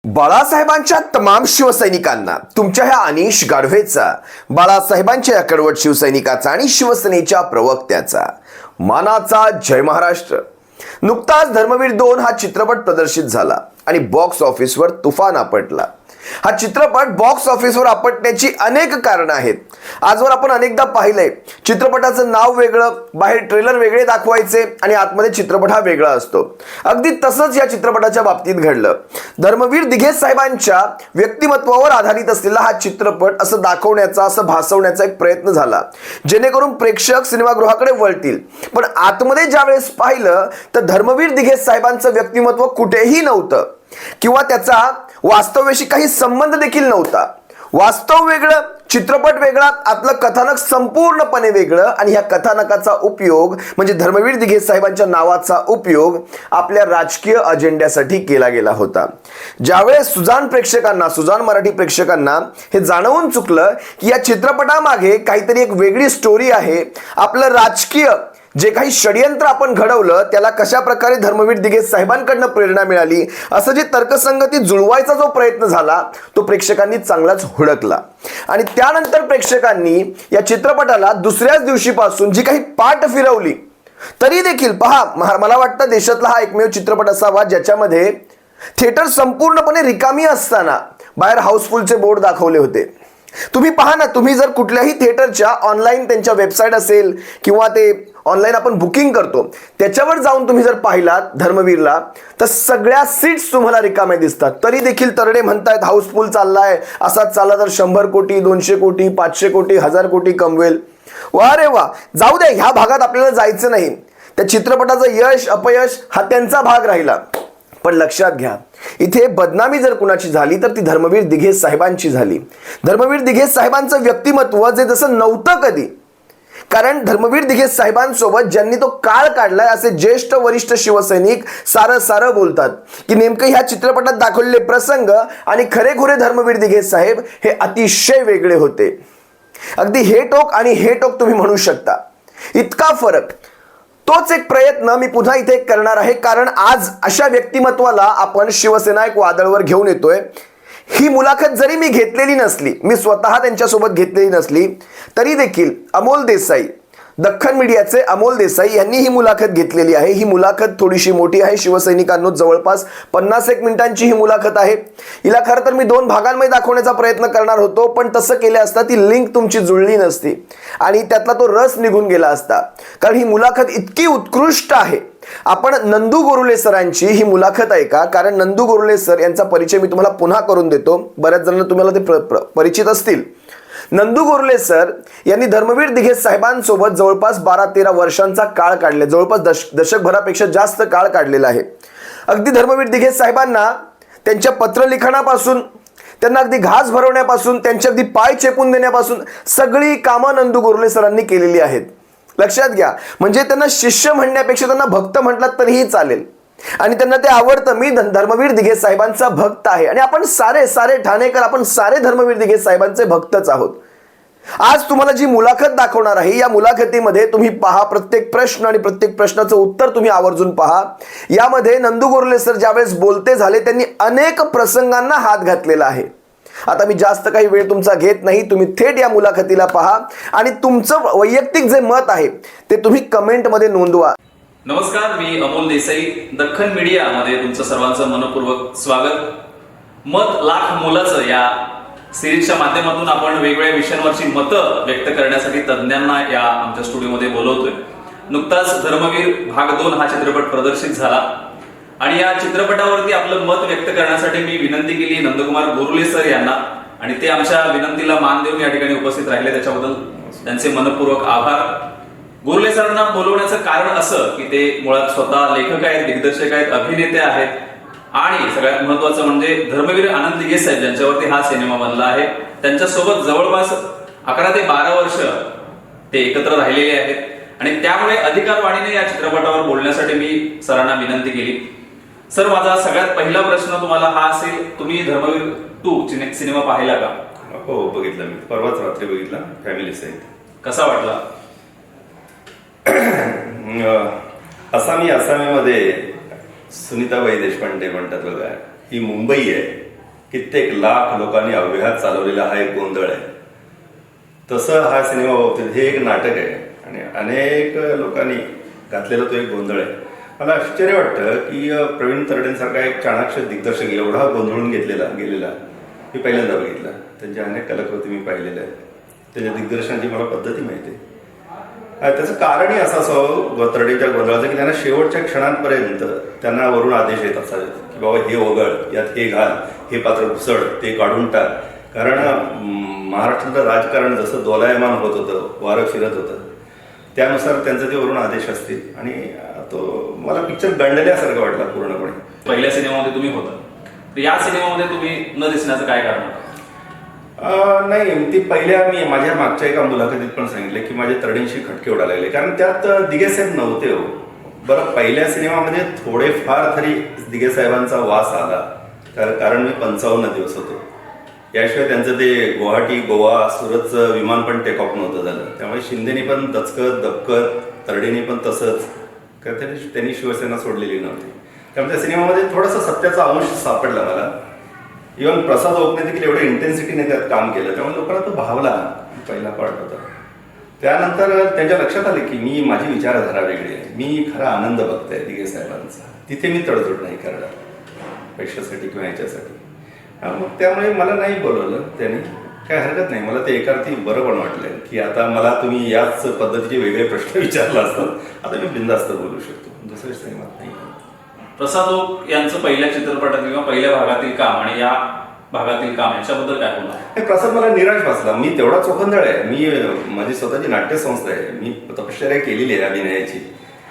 बाळासाहेबांच्या तमाम शिवसैनिकांना तुमच्या ह्या अनिश गाढवेचा, बाळासाहेबांच्या या कडवट शिवसैनिकाचा आणि शिवसेनेच्या प्रवक्त्याचा मानाचा जय महाराष्ट्र. नुकताच धर्मवीर 2 हा चित्रपट प्रदर्शित झाला आणि बॉक्स ऑफिसवर तुफान आपटला. हा चित्रपट बॉक्स ऑफिसवर आपटण्याची अनेक कारणं आहेत. आजवर आपण अनेकदा पाहिलंय, चित्रपटाचं नाव वेगळं, बाहेर ट्रेलर वेगळे दाखवायचे आणि आतमध्ये चित्रपट हा वेगळा असतो. अगदी तसंच या चित्रपटाच्या बाबतीत घडलं. धर्मवीर दिघे साहेबांच्या व्यक्तिमत्वावर आधारित असलेला हा चित्रपट असं दाखवण्याचा, असं भासवण्याचा एक प्रयत्न झाला, जेणेकरून प्रेक्षक सिनेमागृहाकडे वळतील. पण आतमध्ये ज्यावेळेस पाहिलं तर धर्मवीर दिघे साहेबांचं व्यक्तिमत्व कुठेही नव्हतं किंवा त्याचा वास्तव्याशी काही संबंध देखील नव्हता. वास्तव वेगळं, चित्रपट वेगळा, आतलं कथानक संपूर्णपणे वेगळं. आणि ह्या कथानकाचा उपयोग म्हणजे धर्मवीर दिघे साहेबांच्या नावाचा उपयोग आपल्या राजकीय अजेंड्यासाठी केला गेला होता. ज्यावेळेस सुजाण मराठी प्रेक्षकांना हे जाणवून चुकलं की या चित्रपटामागे काहीतरी एक वेगळी स्टोरी आहे, आपलं राजकीय जे काही षडयंत्र आपण घडवलं त्याला कशा प्रकारे धर्मवीर दिघे साहेबांकडनं प्रेरणा मिळाली, असं जे तर्कसंगती जुळवायचा जो प्रयत्न झाला तो प्रेक्षकांनी चांगलाच हुडकला. आणि त्यानंतर प्रेक्षकांनी या चित्रपटाला दुसऱ्याच दिवशीपासून जी काही पाठ फिरवली, तरी देखील पहा, मला वाटतं देशातला हा एकमेव चित्रपट असावा ज्याच्यामध्ये थिएटर संपूर्णपणे रिकामी असताना बाहेर हाऊसफुलचे बोर्ड दाखवले होते. तुम्ही पहा ना, तुम्ही जर कुठल्याही थिएटरच्या ऑनलाईन त्यांच्या वेबसाईट असेल किंवा ते ऑनलाईन आपण बुकिंग करतो त्याच्यावर जाऊन तुम्ही जर पाहिलात धर्मवीरला, तर सगळ्या सीट्स तुम्हाला रिकाम्या दिसतात. तरी देखील तरडे म्हणतायत हाऊसफुल चाललाय, असाच चालला तर 100 कोटी 200 कोटी 500 कोटी 1000 कोटी कमवेल. वा रे वा, जाऊ दे, ह्या भागात आपल्याला जायचं नाही. त्या चित्रपटाचं यश अपयश हा त्यांचा भाग राहिला. पण लक्षात घ्या, इथे बदनामी जर कुणाची झाली तर ती धर्मवीर दिघे साहेबांची झाली. धर्मवीर दिघे साहेबांचं व्यक्तिमत्व जे जसं नव्हतं कधी, कारण धर्मवीर दिघे साहेबांसोबत ज्यांनी तो काळ काढलाय असे ज्येष्ठ वरिष्ठ शिवसैनिक सारं बोलतात की नेमकं ह्या चित्रपटात दाखवलेले प्रसंग आणि खरेखुरे धर्मवीर दिघे साहेब हे अतिशय वेगळे होते. अगदी हे टोक आणि हे टोक तुम्ही म्हणू शकता, इतका फरक. तोच एक प्रयत्न मी पुन्हा इथे करणार आहे, कारण आज अशा व्यक्तिमत्वाला आपण शिवसेना एक वादळवर घेऊन येतोय. ही मुलाखत जरी मी घेतलेली नसली, मी स्वतः त्यांच्यासोबत घेतलेली नसली, तरी देखील अमोल देसाई, दख्खन मीडियाचे अमोल देसाई यांनी ही मुलाखत घेतलेली आहे. ही मुलाखत थोडीशी मोठी आहे शिवसैनिकांनो, जवळपास 50 मिनिटांची ही मुलाखत आहे. हिला खरं तर मी 2 भागांमध्ये दाखवण्याचा प्रयत्न करणार होतो, पण तसं केलं असता ती लिंक तुमची जुळली नसती आणि त्यातला तो रस निघून गेला असता, कारण ही मुलाखत इतकी उत्कृष्ट आहे. आपण नंदू गोरुले सरांची ही मुलाखत ऐका, कारण नंदू गोरुले सर यांचा परिचय मी तुम्हाला पुन्हा करून देतो, बऱ्याच जणांना तुम्हाला ते परिचित असतील. नंदू गोरुले सर यांनी धर्मवीर दिघे साहेबांसोबत जवळपास 12-13 वर्षांचा काळ काढले, जवळपास दशकभरापेक्षा जास्त काळ काढलेला आहे. अगदी धर्मवीर दिघे साहेबांना त्यांच्या पत्रलिखनापासून, त्यांना अगदी घास भरवण्यापासून, त्यांच्या अगदी पाय चेपून देण्यापासून सगळी कामं नंदू गोरुले सरांनी केलेली आहेत. लक्षात घ्या, म्हणजे त्यांना शिष्य म्हणण्यापेक्षा त्यांना भक्त म्हटलात तरीही चालेल आणि त्यांना ते आवडतं. मी धर्मवीर दिघे साहेबांचा भक्त आहे आणि आपण सारे ठाणेकर, आपण सारे धर्मवीर दिघे साहेबांचे भक्तच आहोत. आज तुम्हाला जी मुलाखत दाखवणार आहे, या मुलाखतीमध्ये तुम्ही पहा प्रत्येक प्रश्न आणि प्रत्येक प्रश्नाचं उत्तर तुम्ही आवर्जून पहा. यामध्ये नंदू गोरुले सर ज्यावेळेस बोलते झाले त्यांनी अनेक प्रसंगांना हात घातलेला आहे. आता मी जास्त काही वेळ तुमचा घेत नाही, तुम्ही थेट या मुलाखतीला पहा आणि तुमचं वैयक्तिक जे मत आहे ते तुम्ही कमेंटमध्ये नोंदवा. नमस्कार, मी अमोल देसाई, दख्खन मीडियामध्ये तुमचं सर्वांचं मनपूर्वक स्वागत. मत लाख मोलाचं या सिरीजच्या माध्यमातून आपण वेगवेगळ्या विषयांवरची मतं व्यक्त करण्यासाठी तज्ज्ञांना या आमच्या स्टुडिओमध्ये बोलवतोय. नुकताच धर्मवीर भाग 2 हा चित्रपट प्रदर्शित झाला आणि या चित्रपटावरती आपलं मत व्यक्त करण्यासाठी मी विनंती केली नंदकुमार गोरुले सर यांना, आणि ते आमच्या विनंतीला मान देऊन या ठिकाणी उपस्थित राहिले, त्याच्याबद्दल त्यांचे मनपूर्वक आभार. गोरुले सरांना बोलवण्याचं कारण असं की ते मुळात स्वतः लेखक आहेत, दिग्दर्शक आहेत, अभिनेते आहेत आणि सगळ्यात महत्वाचं म्हणजे धर्मवीर आनंद दिघे साहेब ज्यांच्यावरती हा सिनेमा बनला आहे, त्यांच्यासोबत जवळपास 11 ते 12 वर्ष ते एकत्र राहिलेले आहेत आणि त्यामुळे अधिकारवाणीने या चित्रपटावर बोलण्यासाठी मी सरांना विनंती केली. सर, माझा सगळ्यात पहिला प्रश्न तुम्हाला हा असेल, तुम्ही धर्मवीर 2 सिनेमा पाहिला का? हो, बघितला. मी परवाच रात्री बघितला फॅमिली सहित. कसा वाटला? आसामीमध्ये सुनीताबाई देशपांडे म्हणतात बघा, ही मुंबई आहे कित्येक लाख लोकांनी अव्याहत चालवलेला हा एक गोंधळ आहे. तसं हा सिनेमा बाबतीत हे एक नाटक आहे आणि अनेक लोकांनी घातलेला तो एक गोंधळ आहे. मला आश्चर्य वाटतं की प्रवीण तरडेंसारखा एक चाणाक्ष दिग्दर्शक एवढा गोंधळून गेलेला मी पहिल्यांदा बघितला. त्यांच्या अनेक कलाकृती मी पाहिलेल्या आहेत. त्याच्या दिग्दर्शनाची मला पद्धती माहिती आहे. त्याचं कारणही असं असावं तरडेच्या गोंधळाचं की त्यांना शेवटच्या क्षणांपर्यंत त्यांना वरून आदेश येत असावेत की बाबा हे वगळ, यात हे घाल, हे पात्र घुसळ, ते काढून टाक. कारण महाराष्ट्रातलं राजकारण जसं दोलायमान होत होतं, वारं फिरत होतं, त्यानुसार त्यांचे ते वरून आदेश असतील. आणि तो मला पिक्चर गंडल्यासारखं वाटला पूर्णपणे. पहिल्या सिनेमामध्ये तुम्ही होता, तर या सिनेमामध्ये तुम्ही न दिसण्याचं काय कारण होतं? नाही, ती मी माझ्या मागच्या एका मुलाखतीत पण सांगितलं की माझे तरडेंशी खटके उडायला लागले, कारण त्यात दिघेसाहेब नव्हते हो. बरं, पहिल्या सिनेमामध्ये थोडेफार तरी दिघेसाहेबांचा वास आला, कारण मी 55 दिवस होतो. याशिवाय त्यांचं ते गुवाहाटी, गोवा, सुरतचं विमान पण टेक ऑफ नव्हतं झालं. त्यामुळे शिंदेनी पण दचकत दबकत, तरडेनी पण तसंच, कारण त्यांनी शिवसेना सोडलेली नव्हती. त्यामुळे त्या सिनेमामध्ये थोडासा सत्याचा अंश सापडला मला. इव्हन प्रसाद ओकने देखील एवढ्या इंटेन्सिटीने त्यात काम केलं, त्यामुळे लोकांना तो भावला. पहिला पार्ट होता. त्यानंतर त्यांच्या लक्षात आले की माझी विचारधारा वेगळी आहे. मी खरा आनंद बघतोय दिघेसाहेबांचा. तिथे मी तडजोड नाही करणार पैशासाठी किंवा ह्याच्यासाठी. मग त्यामुळे मला नाही बोलवलं त्यांनी. काय हरकत नाही, मला ते एकार्थी बरं पण वाटलं की आता मला तुम्ही याच पद्धतीचे वेगळे प्रश्न विचारला असतात, आता मी बिनधास्त बोलू शकतो. दुसऱ्या सिनेमात नाही. प्रसाद ओक यांचं पहिल्या चित्रपटातील किंवा पहिल्या भागातील काम आणि या भागातील काम याच्याबद्दल काय बोलणार? प्रसाद मला निराश वाचला. मी तेवढा चोखंदळ आहे. माझी स्वतःची नाट्यसंस्था आहे. मी तपश्चर्या केलेली आहे अभिनयाची.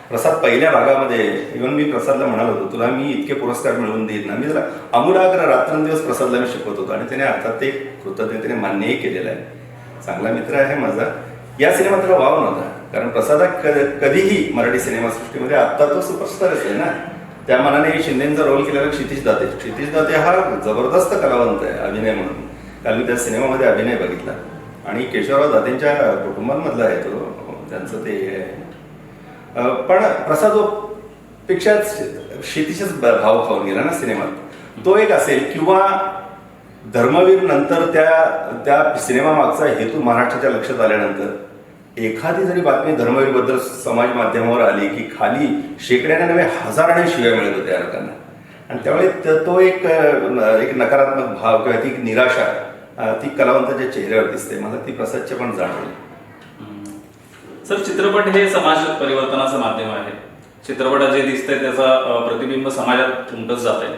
प्रसाद पहिल्या भागामध्ये इव्हन मी प्रसादला म्हणालो होतो, तुला मी इतके पुरस्कार मिळवून देईन ना. मी जरा आमूलाग्र रात्रंदिवस प्रसादला मी शिकवत होतो आणि त्याने आता ते कृतज्ञतेने मान्यही केलेलं आहे. चांगला मित्र आहे माझा. या सिनेमात त्याला वाव नव्हता, कारण प्रसाद कधीही मराठी सिनेमासृष्टीमध्ये आत्ता तो सुपरस्टारच आहे ना. त्या मनाने शिंदेचा रोल केलेला क्षितिज दाते हा जबरदस्त कलावंत आहे अभिनय म्हणून. काल मी त्या सिनेमामध्ये अभिनय बघितला आणि केशवराव दातेंच्या कुटुंबांमधला आहे तो. त्यांचं ते हे आहे. पण प्रसादोपेक्षा क्षितिजच भाव खाऊन गेला ना सिनेमात. तो एक असेल किंवा धर्मवीर नंतर त्या सिनेमा मागचा हेतू महाराष्ट्राच्या लक्षात आल्यानंतर एखादी जरी बातमी धर्मवीरबद्दल समाज माध्यमावर आली की खाली शेकड्याने नव्हे हजाराने शिव्या मिळत होत्या लोकांना. आणि त्यामुळे तो एक नकारात्मक भाव किंवा ती निराशा ती कलावंताच्या चेहऱ्यावर दिसते. मला ती प्रसादच्या पण जाणवली. सर, चित्रपट हे समाज परिवर्तनाचं माध्यम आहे. चित्रपटात जे दिसतंय त्याचा प्रतिबिंब समाजात उमटत जात आहे.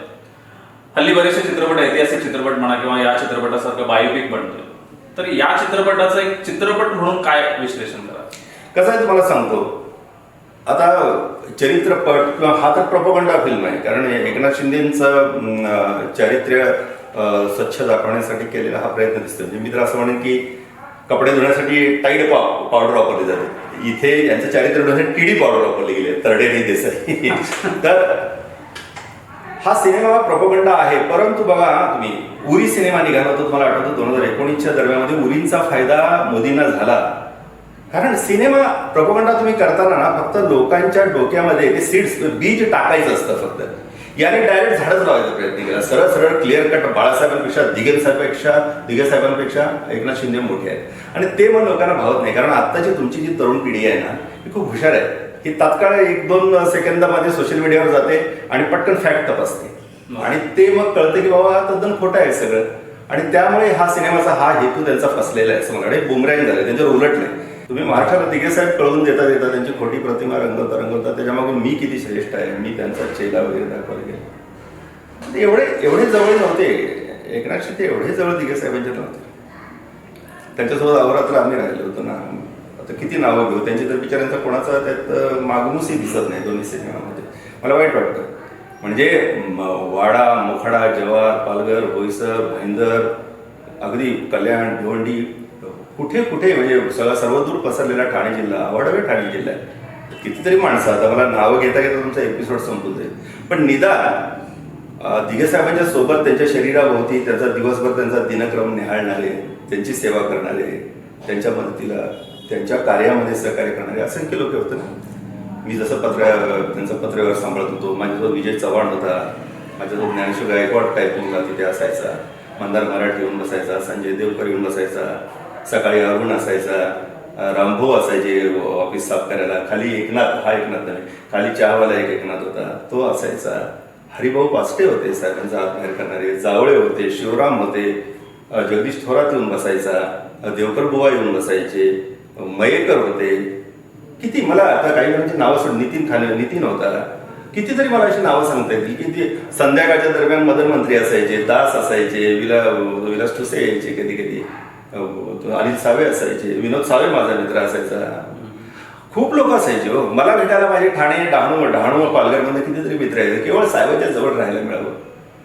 हल्ली बरेचसे चित्रपट, ऐतिहासिक चित्रपट म्हणा किंवा या चित्रपटासारखं बायोपिक बनतं, तर या चित्रपटाचं एक चित्रपट म्हणून काय विश्लेषण करा? कसं आहे तुम्हाला सांगतो, आता चरित्रपट किंवा हा तर प्रोपगंडा फिल्म आहे, कारण एकनाथ शिंदेचं चारित्र्य स्वच्छ दाखवण्यासाठी केलेला हा प्रयत्न दिसतो. मी तर असं म्हणेन की कपडे धुण्यासाठी टाईड पावडर वापरली जाते, इथे यांचं चारित्र्य धुण्यासाठी टीडी पावडर वापरली गेली आहे, तरडेने देसाई. तर हा सिनेमा प्रोपगंडा आहे. परंतु बघा तुम्ही, उरी सिनेमा निघाला होता, तुम्हाला आठवतं 2019च्या दरम्यानमध्ये उरींचा फायदा मोदींना झाला. कारण सिनेमा प्रोपगंडा तुम्ही करताना ना फक्त लोकांच्या डोक्यामध्ये ते सीड्स, बीज टाकायचं असतं फक्त. याने डायरेक्ट झाडच लावायचा प्रयत्न केला. सरळ सरळ क्लिअर कट बाळासाहेबांपेक्षा दिघेसाहेबांपेक्षा एकनाथ शिंदे मोठे आहेत. आणि ते मग लोकांना भावत नाही, कारण आत्ताची तुमची जी तरुण पिढी आहे ना ती खूप हुशार आहे. ही तात्काळ 1-2 सेकंदामध्ये सोशल मीडियावर जाते आणि पटकन फॅक्ट तपासते आणि ते मग कळते की बाबा तद्दन खोटं आहे सगळं. आणि त्यामुळे हा सिनेमाचा हा हेतू त्यांचा फसलेला आहे असं म्हणा. बुमरँग झाले, त्यांच्यावर उलटले. तुम्ही महाराष्ट्राला दिघेसाहेब कळून देता त्यांची खोटी प्रतिमा रंगवता त्याच्यामागे मी किती श्रेष्ठ आहे, मी त्यांचा चेला वगैरे दाखवायला गेलो. एवढे जवळ नव्हते एकनाथ शिंदे, एवढे जवळ दिघेसाहेबांच्या नव्हते. त्यांच्यासोबत अवरात्र आम्ही राहिलो होतो ना. आता किती नावं घेऊ त्यांची, तर बिचाऱ्यांचा कोणाचा त्यात मागणूसही दिसत नाही दोन्ही सिनेमामध्ये. मला वाईट वाटतं. म्हणजे वाडा, मोखाडा, जव्हार, पालघर, बोईसर, भाईंदर, अगदी कल्याण, भिवंडी, कुठे म्हणजे सर्वदूर पसरलेला ठाणे जिल्हा, आवडवे ठाणे जिल्हा आहे. कितीतरी माणसं, आता मला नावं घेता तुमचा एपिसोड संपून जाईल. पण निदान दिघेसाहेबांच्या सोबत त्यांच्या शरीराभोवती त्याचा दिवसभर त्यांचा दिनक्रम निहाळणारे, त्यांची सेवा करणारे, त्यांच्या मदतीला त्यांच्या कार्यामध्ये सहकार्य करणारे असंख्य लोक होते ना. मी जसं त्यांचं पत्रव्यवहार सांभाळत होतो, माझ्यासोबत विजय चव्हाण होता, माझ्यासोबत ज्ञानेश्वर गायकवाड टायपिंगला तिथे असायचा. मंदार मराठ येऊन बसायचा, संजय देवकर येऊन बसायचा, सकाळी अरुण असायचा, रामभाऊ असायचे ऑफिस साफ करायला, खाली एकनाथ, हा एकनाथ नाही, खाली चहावाला एक एकनाथ होता, तो असायचा, हरिभाऊ पाचटे होते साहेबांचा हात बाहेर करणारे, जावळे होते, शिवराम होते, जगदीश थोरात येऊन बसायचा, देवकर बुवा येऊन बसायचे, मयेकर होते. किती मला आता काही जणांची नावं सोड, नितीन होता, कितीतरी मला अशी नावं सांगता येतील की ते संध्याकाळच्या दरम्यान मदन मंत्री असायचे, दास असायचे, विलास ठुसे यायचे, कधी कधी अनिल सावे असायचे, विनोद सावे माझा मित्र असायचा, खूप लोक असायचे हो. मला भेटायला माझे ठाणे, डहाणू पालघरमध्ये कितीतरी मित्र यायचे, केवळ साहेबांच्या जवळ राहायला मिळावं.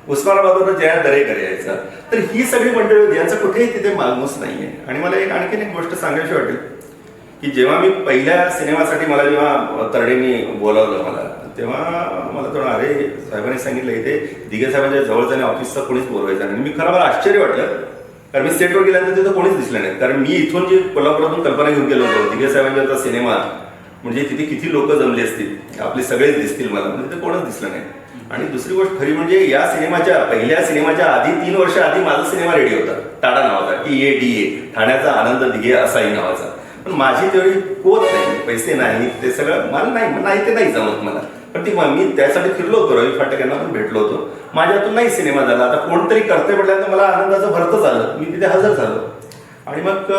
उस्मानाबादवर जया दरेकर यायचा. तर ही सगळी मंडळी होती, यांचं कुठेही तिथे मागमूस नाहीये. आणि मला आणखीन एक गोष्ट सांगायची वाटेल की जेव्हा मी पहिल्या सिनेमासाठी मला जेव्हा तरडेंनी बोलावलं मला, तेव्हा मला थोडं अरे साहेबांनी सांगितलं इथे दिघे साहेबांच्या जवळचं आणि ऑफिसचं कोणीच बोलवायचं नाही. मी खरं मला आश्चर्य वाटलं, कारण मी सेटवर गेल्यानंतर तिथं कोणीच दिसलं नाही. कारण मी इथून जे कोल्हापुरातून कल्पना घेऊन गेलो होतो दिघे साहेबांच्या सिनेमा, म्हणजे तिथे किती लोक जमले असतील, आपले सगळेच दिसतील मला, म्हणजे तिथे कोणच दिसलं नाही. आणि दुसरी गोष्ट खरी म्हणजे या पहिल्या सिनेमाच्या आधी 3 वर्ष आधी माझा सिनेमा रेडी होता, टाडा नावाचा, TADA, ठाण्याचा आनंद दिघे असाही नावाचा. पण माझी तेवढी पोत नाही, पैसे नाही, ते सगळं मला नाही ते नाही जमत मला. पण ती मी त्यासाठी फिरलो होतो, रवी फाटक यांना पण भेटलो होतो, माझ्यातून नाही सिनेमा झाला. आता कोणतरी करते म्हटल्यानंतर मला आनंदाचं भरतं झालं, मी तिथे हजर झालो. आणि मग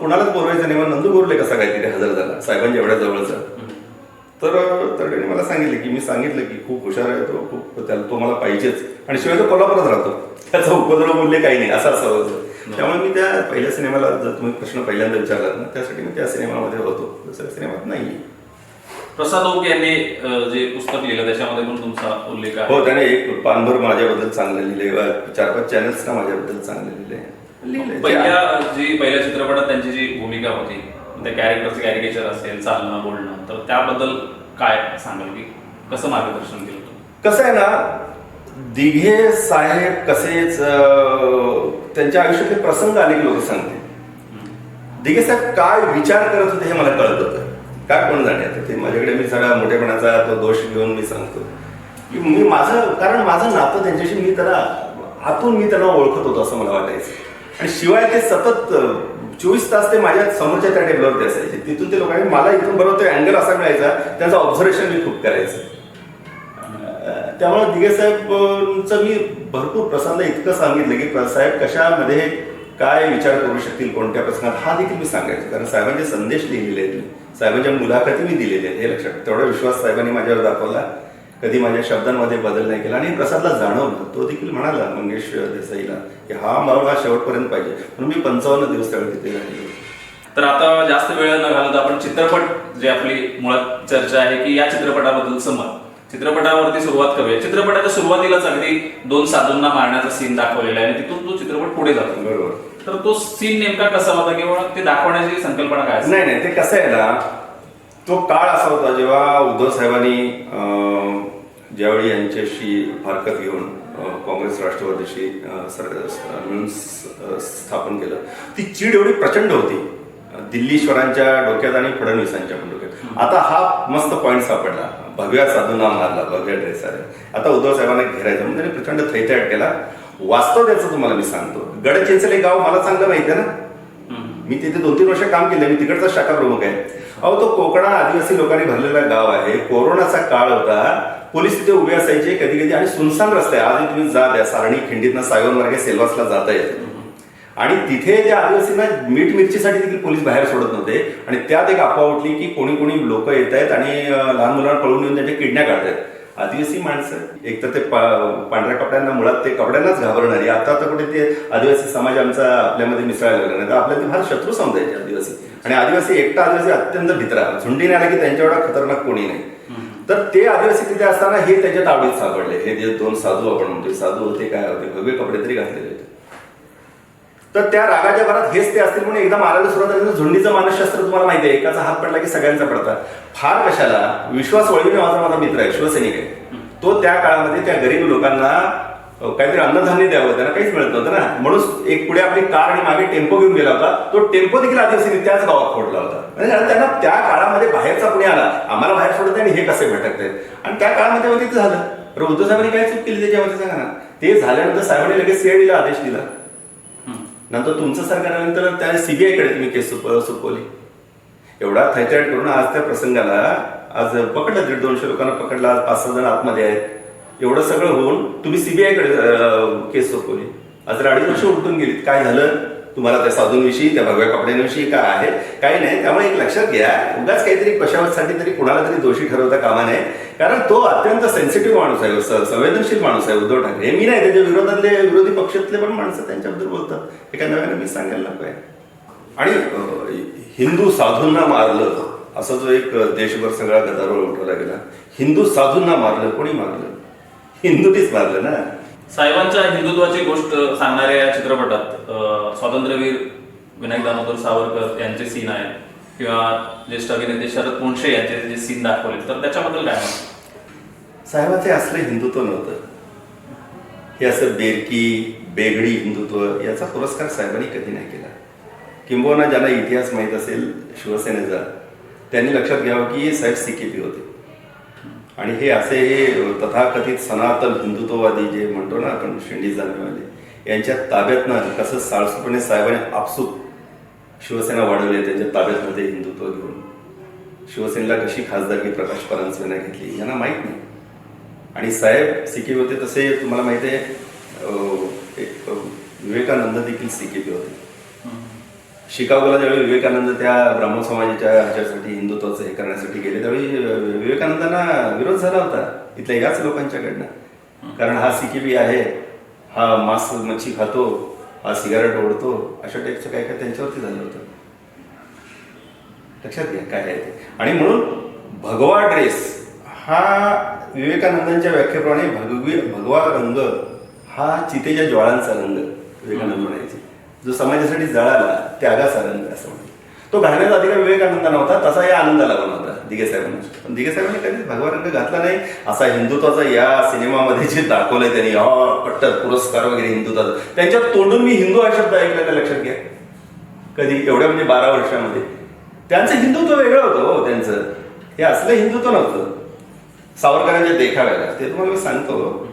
कुणालाच बोलवायचं नाही, मग नंदू बोरले कसा काय तिथे हजर झाला साहेबांच्या एवढ्या जवळचा. तर त्यांनी मला सांगितलं की खूप हुशार आहे तो, खूप त्याला तो मला पाहिजेच, आणि शिवाय तो कोल्हापुरात राहतो, त्याचा उपद्रव बोलले काही नाही असं होतं. त्यामुळे मी त्या पहिल्या सिनेमाला, जर तुम्ही प्रश्न पहिल्यांदा विचारलात ना, त्यासाठी मी त्या सिनेमामध्ये होतो, दुसऱ्या सिनेमात नाही. प्रसाद ओक यांनी जे पुस्तक लिहिलं त्याच्यामध्ये पण तुमचा उल्लेख आहे. हो, त्याने एक पानभर माझ्याबद्दल चांगलं लिहिले, 4-5 चॅनल्सना माझ्याबद्दल चांगले लिहिले. पहिल्या चित्रपटात त्यांची जी भूमिका होती, त्या कॅरेक्टरचं कॅरिकेचर असेल, चालणं बोलणं, तर त्याबद्दल काय सांगाल की कसं मार्गदर्शन केलं होतं? कसं आहे ना, दिघे साहेब कसेच त्यांच्या आयुष्यातले प्रसंग अनेक लोक सांगते. दिघे साहेब काय विचार करत होते हे मला कळत होतं, काय कोण जाण्यात ते माझ्याकडे. मी सगळा मोठेपणाचा तो दोष घेऊन मी सांगतो की मी कारण माझं नातं त्यांच्याशी, मी त्यांना ओळखत होतो असं मला वाटायचं. आणि शिवाय ते सतत 24 तास ते माझ्या समोरच्या त्या टेबलवरती असायचे. तिथून ते लोकांनी मला इथून बरोबर अँगल असा मिळायचा, त्यांचं ऑब्झर्वेशन मी खूप करायचं. त्यामुळे दिघे साहेबांचं मी भरपूर प्रसंग इतकं सांगितलं की साहेब कशामध्ये काय विचार करू शकतील कोणत्या प्रसंगात, हा देखील मी सांगायचो. कारण साहेबांचे संदेश लिहिलेले आहेत मी, साहेबांच्या मुलाखती मी दिलेल्या आहेत, हे लक्षात. तेवढा विश्वास साहेबांनी माझ्यावर दाखवला, कधी माझ्या शब्दांमध्ये बदल नाही केला. आणि प्रसादला जाणवलं, तो देखील म्हणाला मंगेश देसाईला की मला शेवटपर्यंत पाहिजे, म्हणून मी 55 दिवस त्यावेळी तिथे राहिलो. तर आता जास्त वेळ न घालवता आपण चित्रपट, जे आपली मुळात चर्चा आहे की या चित्रपटाबद्दलचं मत, चित्रपटावरती सुरुवात करूया. चित्रपटाच्या सुरुवातीलाच अगदी 2 साधूंना मारण्याचा सीन दाखवलेला आहे आणि तिथून तो चित्रपट पुढे जातो. बरोबर. तर तो सीन नेमका कसा होता किंवा ते दाखवण्याची संकल्पना काय? नाही, ते कसं आहे ना, तो काळ असा होता जेव्हा उद्धव साहेबांनी ज्यावेळी यांच्याशी फारकत घेऊन काँग्रेस राष्ट्रवादीशी मिळून स्थापन केलं, ती चीड एवढी प्रचंड होती दिल्लीश्वरांच्या डोक्यात आणि फडणवीसांच्या पण डोक्यात. आता हा मस्त पॉईंट सापडला, भगव्या साधूंना मारला, भगव्या ड्रेसाने. आता उद्धव साहेबांना घेरायचं म्हणजे त्यांनी प्रचंड थैथयाट केला. वास्तव त्याचं तुम्हाला मी सांगतो, गडचिंचले गाव मला चांगलं माहिती आहे ना, मी तिथे 2-3 वर्ष काम केलं, मी तिकडचा शाखा प्रमुख आहे. तो कोकणा आदिवासी लोकांनी भरलेला गाव आहे. कोरोनाचा काळ होता, पोलीस तिथे उभे असायचे कधी कधी, आणि सुनसान रस्ते. आजही तुम्ही जा द्या, सारणी खिंडीतनं सायवन मार्गे सेल्वासला जाता येतं. आणि तिथे त्या आदिवासींना मीठ मिरचीसाठी देखील पोलीस बाहेर सोडत नव्हते. आणि त्यात एक अफवा उठली की कोणी लोक येत आहेत आणि लहान मुलांना पळून येऊन त्यांच्या किडन्या काढतायत. आदिवासी माणसं एकतर ते पांढऱ्या कपड्यांना, मुळात ते कपड्यांनाच घाबरणारी. आता कुठे ते आदिवासी समाज आमचा आपल्यामध्ये मिसळायला लागला नाही, तर आपल्याला फार शत्रू समजायचे आदिवासी. आणि आदिवासी एकटा आदिवासी अत्यंत भित्रा, झुंडीने आला की त्यांच्या एवढा खतरनाक कोणी नाही. तर ते आदिवासी तिथे असताना हे त्याच्यात आवडीत सापडले. हे जे 2 साधू आपण म्हणतो, साधू होते काय होते, भगवे कपडे तरी घातलेले होते. तर त्या रागाच्या भरात हेच ते असतील म्हणून एकदा मारायला सुरुवात झाली. झुंडीचं मानसशास्त्र तुम्हाला माहिती आहे, एकाचा हात पडला की सगळ्यांचा पडता. फार कशाला, विश्वास वळवी नावाचा माझा मित्र आहे, शिवसैनिक आहे. तो त्या काळामध्ये त्या गरीब लोकांना काहीतरी अन्नधान्य द्यावं, त्यांना काहीच मिळत नव्हतं ना, म्हणून एक पुढे आपली कार आणि मागे टेम्पो घेऊन गेला होता. तो टेम्पो देखील आदिवासींनी त्याच गावात फोडला होता. म्हणजे त्यांना त्या काळामध्ये बाहेरचा पुणे आला, आम्हाला बाहेर सोडत आणि हे कसे भटकत आहेत. आणि त्या काळामध्ये झालं. उद्धव साहेबांनी काय चूक केली त्याच्यामध्ये सांगा ना. ते झाल्यानंतर साहेबांनी लगेच सीआयडीला आदेश दिला. नंतर तुमचं सरकार आल्यानंतर त्या सीबीआयकडे तुम्ही केस सोपवली. एवढा थैथयाट करून आज त्या प्रसंगाला आज पकडलं 150-200 लोकांना पकडलं, आज 5-6 जण आतमध्ये आहेत. एवढं सगळं होऊन तुम्ही सीबीआयकडे केस सोपवली. आज 2.5 वर्ष उलटून गेलीत. काय झालं तुम्हाला त्या साधूंविषयी, त्या भगव्या कपड्यांविषयी काय आहे काही नाही. त्यामुळे एक लक्षात घ्या, उगाच काहीतरी कशासाठी तरी कुणाला तरी दोषी ठरवता कामा नये. कारण तो अत्यंत सेन्सिटिव्ह माणूस आहे, संवेदनशील माणूस आहे उद्धव ठाकरे. मी नाही, त्याच्या विरोधातले विरोधी पक्षातले पण माणसं त्यांच्याबद्दल बोलतात. एका नव्याने मी सांगायला नको आहे. आणि हिंदू साधूंना मारलं असा जो एक देशभर सगळा गदारोळ उठवला गेला. हिंदू साधूंना मारलं, कोणी मारलं? हिंदूनीच मारलं ना. साहेबांच्या हिंदुत्वाची गोष्ट सांगणाऱ्या या चित्रपटात स्वातंत्र्यवीर विनायक दामोदर सावरकर यांचे सीन आहेत किंवा ज्येष्ठ अभिनेते शरद पोंक्षे यांचे जे सीन दाखवले, तर त्याच्याबद्दल काय म्हणतात? साहेबाचे असलं हिंदुत्व नव्हतं. हे असं बेरकी बेगडी हिंदुत्व याचा पुरस्कार साहेबांनी कधी नाही केला. किंबहुना ज्यांना इतिहास माहीत असेल शिवसेनेचा, त्यांनी लक्षात घ्यावं की साहेब सीकेपी होते. आणि हे असे हे तथाकथित सनातन हिंदुत्ववादी जे म्हणतो ना आपण, शेंडी जाणवेवाले, यांच्या ताब्यातनं कसं साळसूपणे साहेबांनी आपसूक शिवसेना वाढवली, त्यांच्या ताब्यातमध्ये हिंदुत्व घेऊन. शिवसेनेला कशी खासदारकी प्रकाश परांजपेंना घेतली यांना माहीत नाही. आणि साहेब सीकेपी होते. तसे तुम्हाला माहिती आहे एक विवेकानंद देखील सीकेपी होते. शिकागोला ज्यावेळी विवेकानंद त्या ब्राह्मण समाजाच्या ह्याच्यासाठी हिंदुत्वाचं हे करण्यासाठी गेले, त्यावेळी विवेकानंदांना विरोध झाला होता इथल्या याच लोकांच्याकडनं. कारण हा सीकेपी आहे, हा मांस मच्छी खातो, हा सिगारेट ओढतो, अशा टाईपचं काय काय त्यांच्यावरती झालं होतं. लक्षात घ्या काय आहे ते. आणि म्हणून भगवा ड्रेस हा विवेकानंदांच्या व्याख्येप्रमाणे भगवा रंग हा चितेच्या ज्वाळांचा रंग विवेकानंद म्हणायचे, जो समाजासाठी जळाला त्यागाचा रंग असं म्हणतो. तो घालण्याचा अधिकार विवेकानंदांना होता, तसा या आनंदाला पण होता दिघे साहेबांना. पण दिघे साहेबांनी कधीच भगवा रंग घातला नाही. असा हिंदुत्वाचा या सिनेमामध्ये जे दाखवलंय त्यांनी कट्टर पुरस्कार वगैरे हिंदुत्वाचा, त्यांच्या तोंडून मी हिंदू हा शब्द ऐकला का लक्षात घ्या कधी? एवढ्या म्हणजे 12 वर्षामध्ये त्यांचं हिंदुत्व वेगळं होतं हो. त्यांचं हे असलं हिंदुत्व नव्हतं. सावरकरांच्या देखाव्याला ते तुम्हाला मी सांगतो,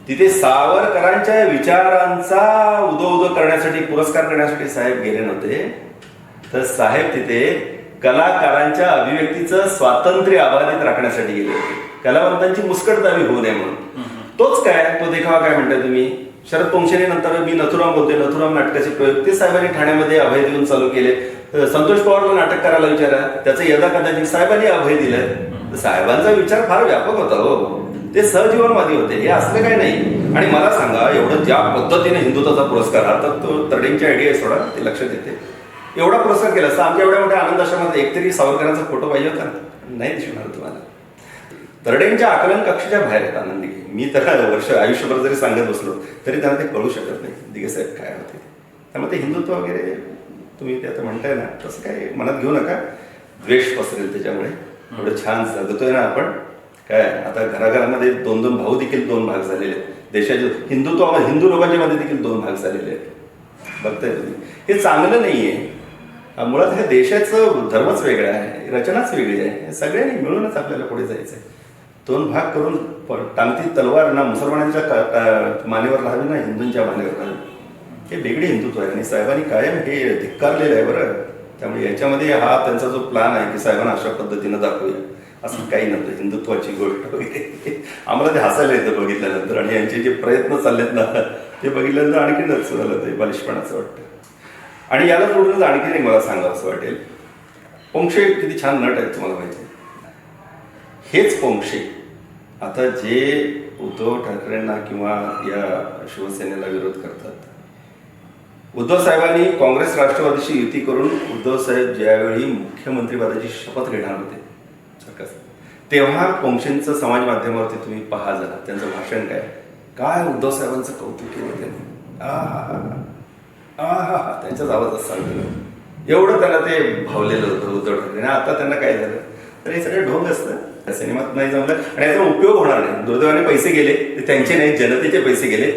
तिथे सावरकरांच्या विचारांचा उदो करण्यासाठी, पुरस्कार करण्यासाठी साहेब गेले नव्हते. तर साहेब तिथे कलाकारांच्या अभिव्यक्तीचं स्वातंत्र्य अबाधित राखण्यासाठी गेले होते, कलावंतांची मुस्कटदाबी होऊ नये म्हणून. तोच काय तो देखावा काय म्हणताय तुम्ही? शरद पोंक्षेने नंतर मी नथुराम होते, नथुराम नाटकाचे प्रयोग ते साहेबांनी ठाण्यामध्ये अभय देऊन चालू केले. संतोष पवारला नाटक करायला विचारा, त्याचं यदा कदाचित साहेबांनी अभय दिलं. साहेबांचा विचार फार व्यापक होता हो. ते सहजीवनवादी होते, हे असलं काही नाही. आणि मला सांगा, एवढं ज्या पद्धतीने हिंदुत्वाचा पुरस्कार, आता तो तरडेंची आयडिया आहे सोडा, ते लक्षात येते. एवढा पुरस्कार केला असता आमच्या एवढ्या मोठ्या आनंद आश्रमात एकतरी सावरकरांचा फोटो पाहिजे होता, नाही दिसणार तुम्हाला. तरडेंच्या आकलन कक्षाच्या बाहेर आहेत आनंदी. मी तर आयुष्यभर जरी सांगत बसलो तरी त्यांना ते कळू शकत नाही दिघे साहेब काय होते. त्यामुळे ते हिंदुत्व वगैरे तुम्ही ते आता म्हणताय ना, तसं काही मनात घेऊ नका. द्वेष पसरेल त्याच्यामुळे. एवढं छान जगतोय ना आपण. काय आता घराघरामध्ये 2-2 भाऊ देखील 2 भाग झालेले आहेत. देशाचे हिंदुत्वामध्ये हिंदू लोकांच्या मध्ये देखील 2 भाग झालेले आहेत. बघताय तुम्ही, हे चांगलं नाहीये. मुळात हे देशाचं धर्मच वेगळा आहे, रचनाच वेगळी आहे. सगळ्यांनी मिळूनच आपल्याला पुढे जायचं आहे. 2 भाग करून टांगती तलवार ना मुसलमानांच्या मानेवर राहावी ना हिंदूंच्या मानेवर राहावी, हे वेगळे हिंदुत्व आहे. आणि साहेबांनी कायम हे धिक्कारलेलं आहे बरं. त्यामुळे याच्यामध्ये हा त्यांचा जो प्लॅन आहे की साहेबांना अशा पद्धतीनं दाखवूया, असं काही नव्हतं. हिंदुत्वाची गोष्ट वगैरे आम्हाला ते हसायला येतं बघितल्यानंतर. आणि यांचे जे प्रयत्न चाललेत ना ते बघितल्यानंतर आणखीनच झालं ते बालिशपणाचं वाटतं. आणि याला जोडूनच आणखीन एक मला सांगावं असं वाटेल, पोंक्षे किती छान नट आहेत तुम्हाला माहिती आहे. हेच पोंक्षे आता जे उद्धव ठाकरेंना किंवा या शिवसेनेला विरोध करतात. उद्धव साहेबांनी काँग्रेस राष्ट्रवादीशी युती करून उद्धव साहेब ज्यावेळी मुख्यमंत्रीपदाची शपथ घेणार होते तेव्हा पोंक्षेंचं समाज माध्यमावरती तुम्ही पहा जरा, त्यांचं भाषण काय उद्धव साहेबांचं कौतुक केलं त्यांनी. त्यांच्याच आवाजात सांगतो एवढं त्यांना ते भावलेलं होतं उद्धव ठाकरे. आता त्यांना काय झालं तर हे सगळं ढोंग असतं. सिनेमात नाही जमलं आणि याचा उपयोग होणार नाही. दुर्दैवाने पैसे गेले, ते त्यांचे नाही जनतेचे पैसे गेले.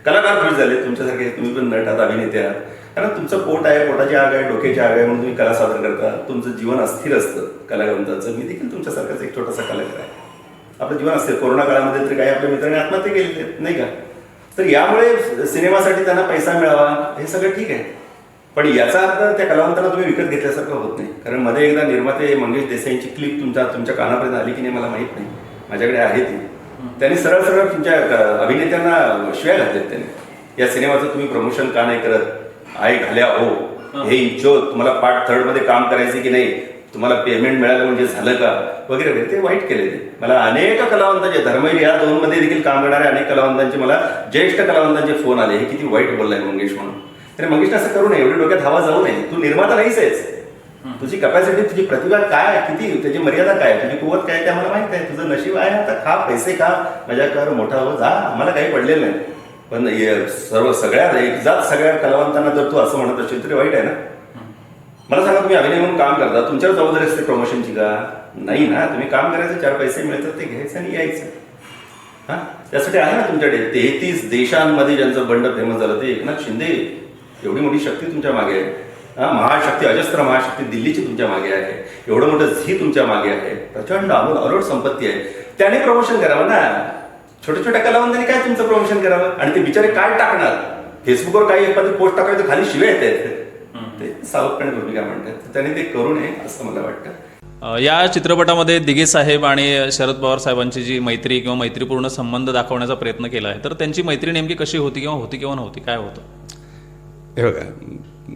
कलाकार खुश झाले तुमच्यासारखे. तुम्ही पण नट आहात, अभिनेते आहात. कारण तुमचं पोट आहे, पोटाची आग आहे, डोक्याची आग आहे म्हणून तुम्ही कला सादर करता. तुमचं जीवन अस्थिर असतं कलावंताचं. मी देखील तुमच्यासारखाच एक छोटासा कलाकार आहे. आपलं जीवन असते. कोरोना काळामध्ये तरी काही आपल्या मित्रांनी आत्महत्या केली नाही का? तर यामुळे सिनेमासाठी त्यांना पैसा मिळावा हे सगळं ठीक आहे, पण याचा अर्थ त्या कलावंतांना तुम्ही विकत घेतल्यासारखं होत नाही. कारण मध्ये एकदा निर्माते मंगेश देसाईंची क्लिप तुमच्या कानापर्यंत आली की नाही मला माहित नाही, माझ्याकडे आहे ती. त्यांनी सरळ सरळ तुमच्या अभिनेत्यांना शिव्या घातल्यात. त्यांनी या सिनेमाचं तुम्ही प्रमोशन का नाही करत, आय घाल्या हो, हे इच्छो तुम्हाला पार्ट 3 मध्ये काम करायचे की नाही, तुम्हाला पेमेंट मिळालं म्हणजे झालं का वगैरे वगैरे, ते वाईट केले. ते मला अनेक कलावंतांचे, धर्मवीर या 2 मध्ये देखील काम करणारे अनेक कलावंतांचे, मला ज्येष्ठ कलावंतांचे फोन आले, हे किती वाईट बोललाय मंगेश म्हणून. तरी मंगेशने असं करू नये, एवढी डोक्यात हवा जाऊ नये. तू निर्माता नाहीच आहेस, तुझी कपॅसिटी, तुझी प्रतिभा काय, किती त्याची मर्यादा काय, तुझी कुवत काय ते आम्हाला माहित आहे. तुझं नशीब आहे, आता खा, पैसे खा, मजा कर, मोठा हो, जा, आम्हाला काही पडलेलं नाही. पण सगळ्या कलावंतांना जर तू असं म्हणत असेल तरी वाईट आहे ना. मला सांगा, तुम्ही अभिनय म्हणून काम करता, तुमच्यावर जबाबदारी असते प्रमोशनची का नाही ना. तुम्ही काम करायचं, 4 पैसे मिळतात ते घ्यायचं आणि यायचं. हा, त्यासाठी आहे ना तुमच्याकडे 33 देशांमध्ये ज्यांचं बंड फेमस झालं ते एकनाथ शिंदे, एवढी मोठी शक्ती तुमच्या मागे आहे. महाशक्ती, अजस्त्र महाशक्ती दिल्लीची तुमच्या मागे आहे, एवढं मोठं झी तुमच्या मागे आहे, प्रचंड अलोट संपत्ती आहे. त्याने प्रमोशन करावं ना. छोट्या छोट्या कलावंतांनी काय तुमचं प्रमोशन करावं, आणि ते बिचारे काय टाकणार फेसबुकवर, काही एखादी पोस्ट टाकायचं तर खाली शिवे येत आहेत. ते सावधपणे भूमिका म्हणतात, त्याने ते करू नये असं मला वाटतं. या चित्रपटामध्ये दिघे साहेब आणि शरद पवार साहेबांची जी मैत्री किंवा मैत्रीपूर्ण संबंध दाखवण्याचा प्रयत्न केला आहे, तर त्यांची मैत्री नेमकी कशी होती किंवा नव्हती, काय होतं? हे बघा,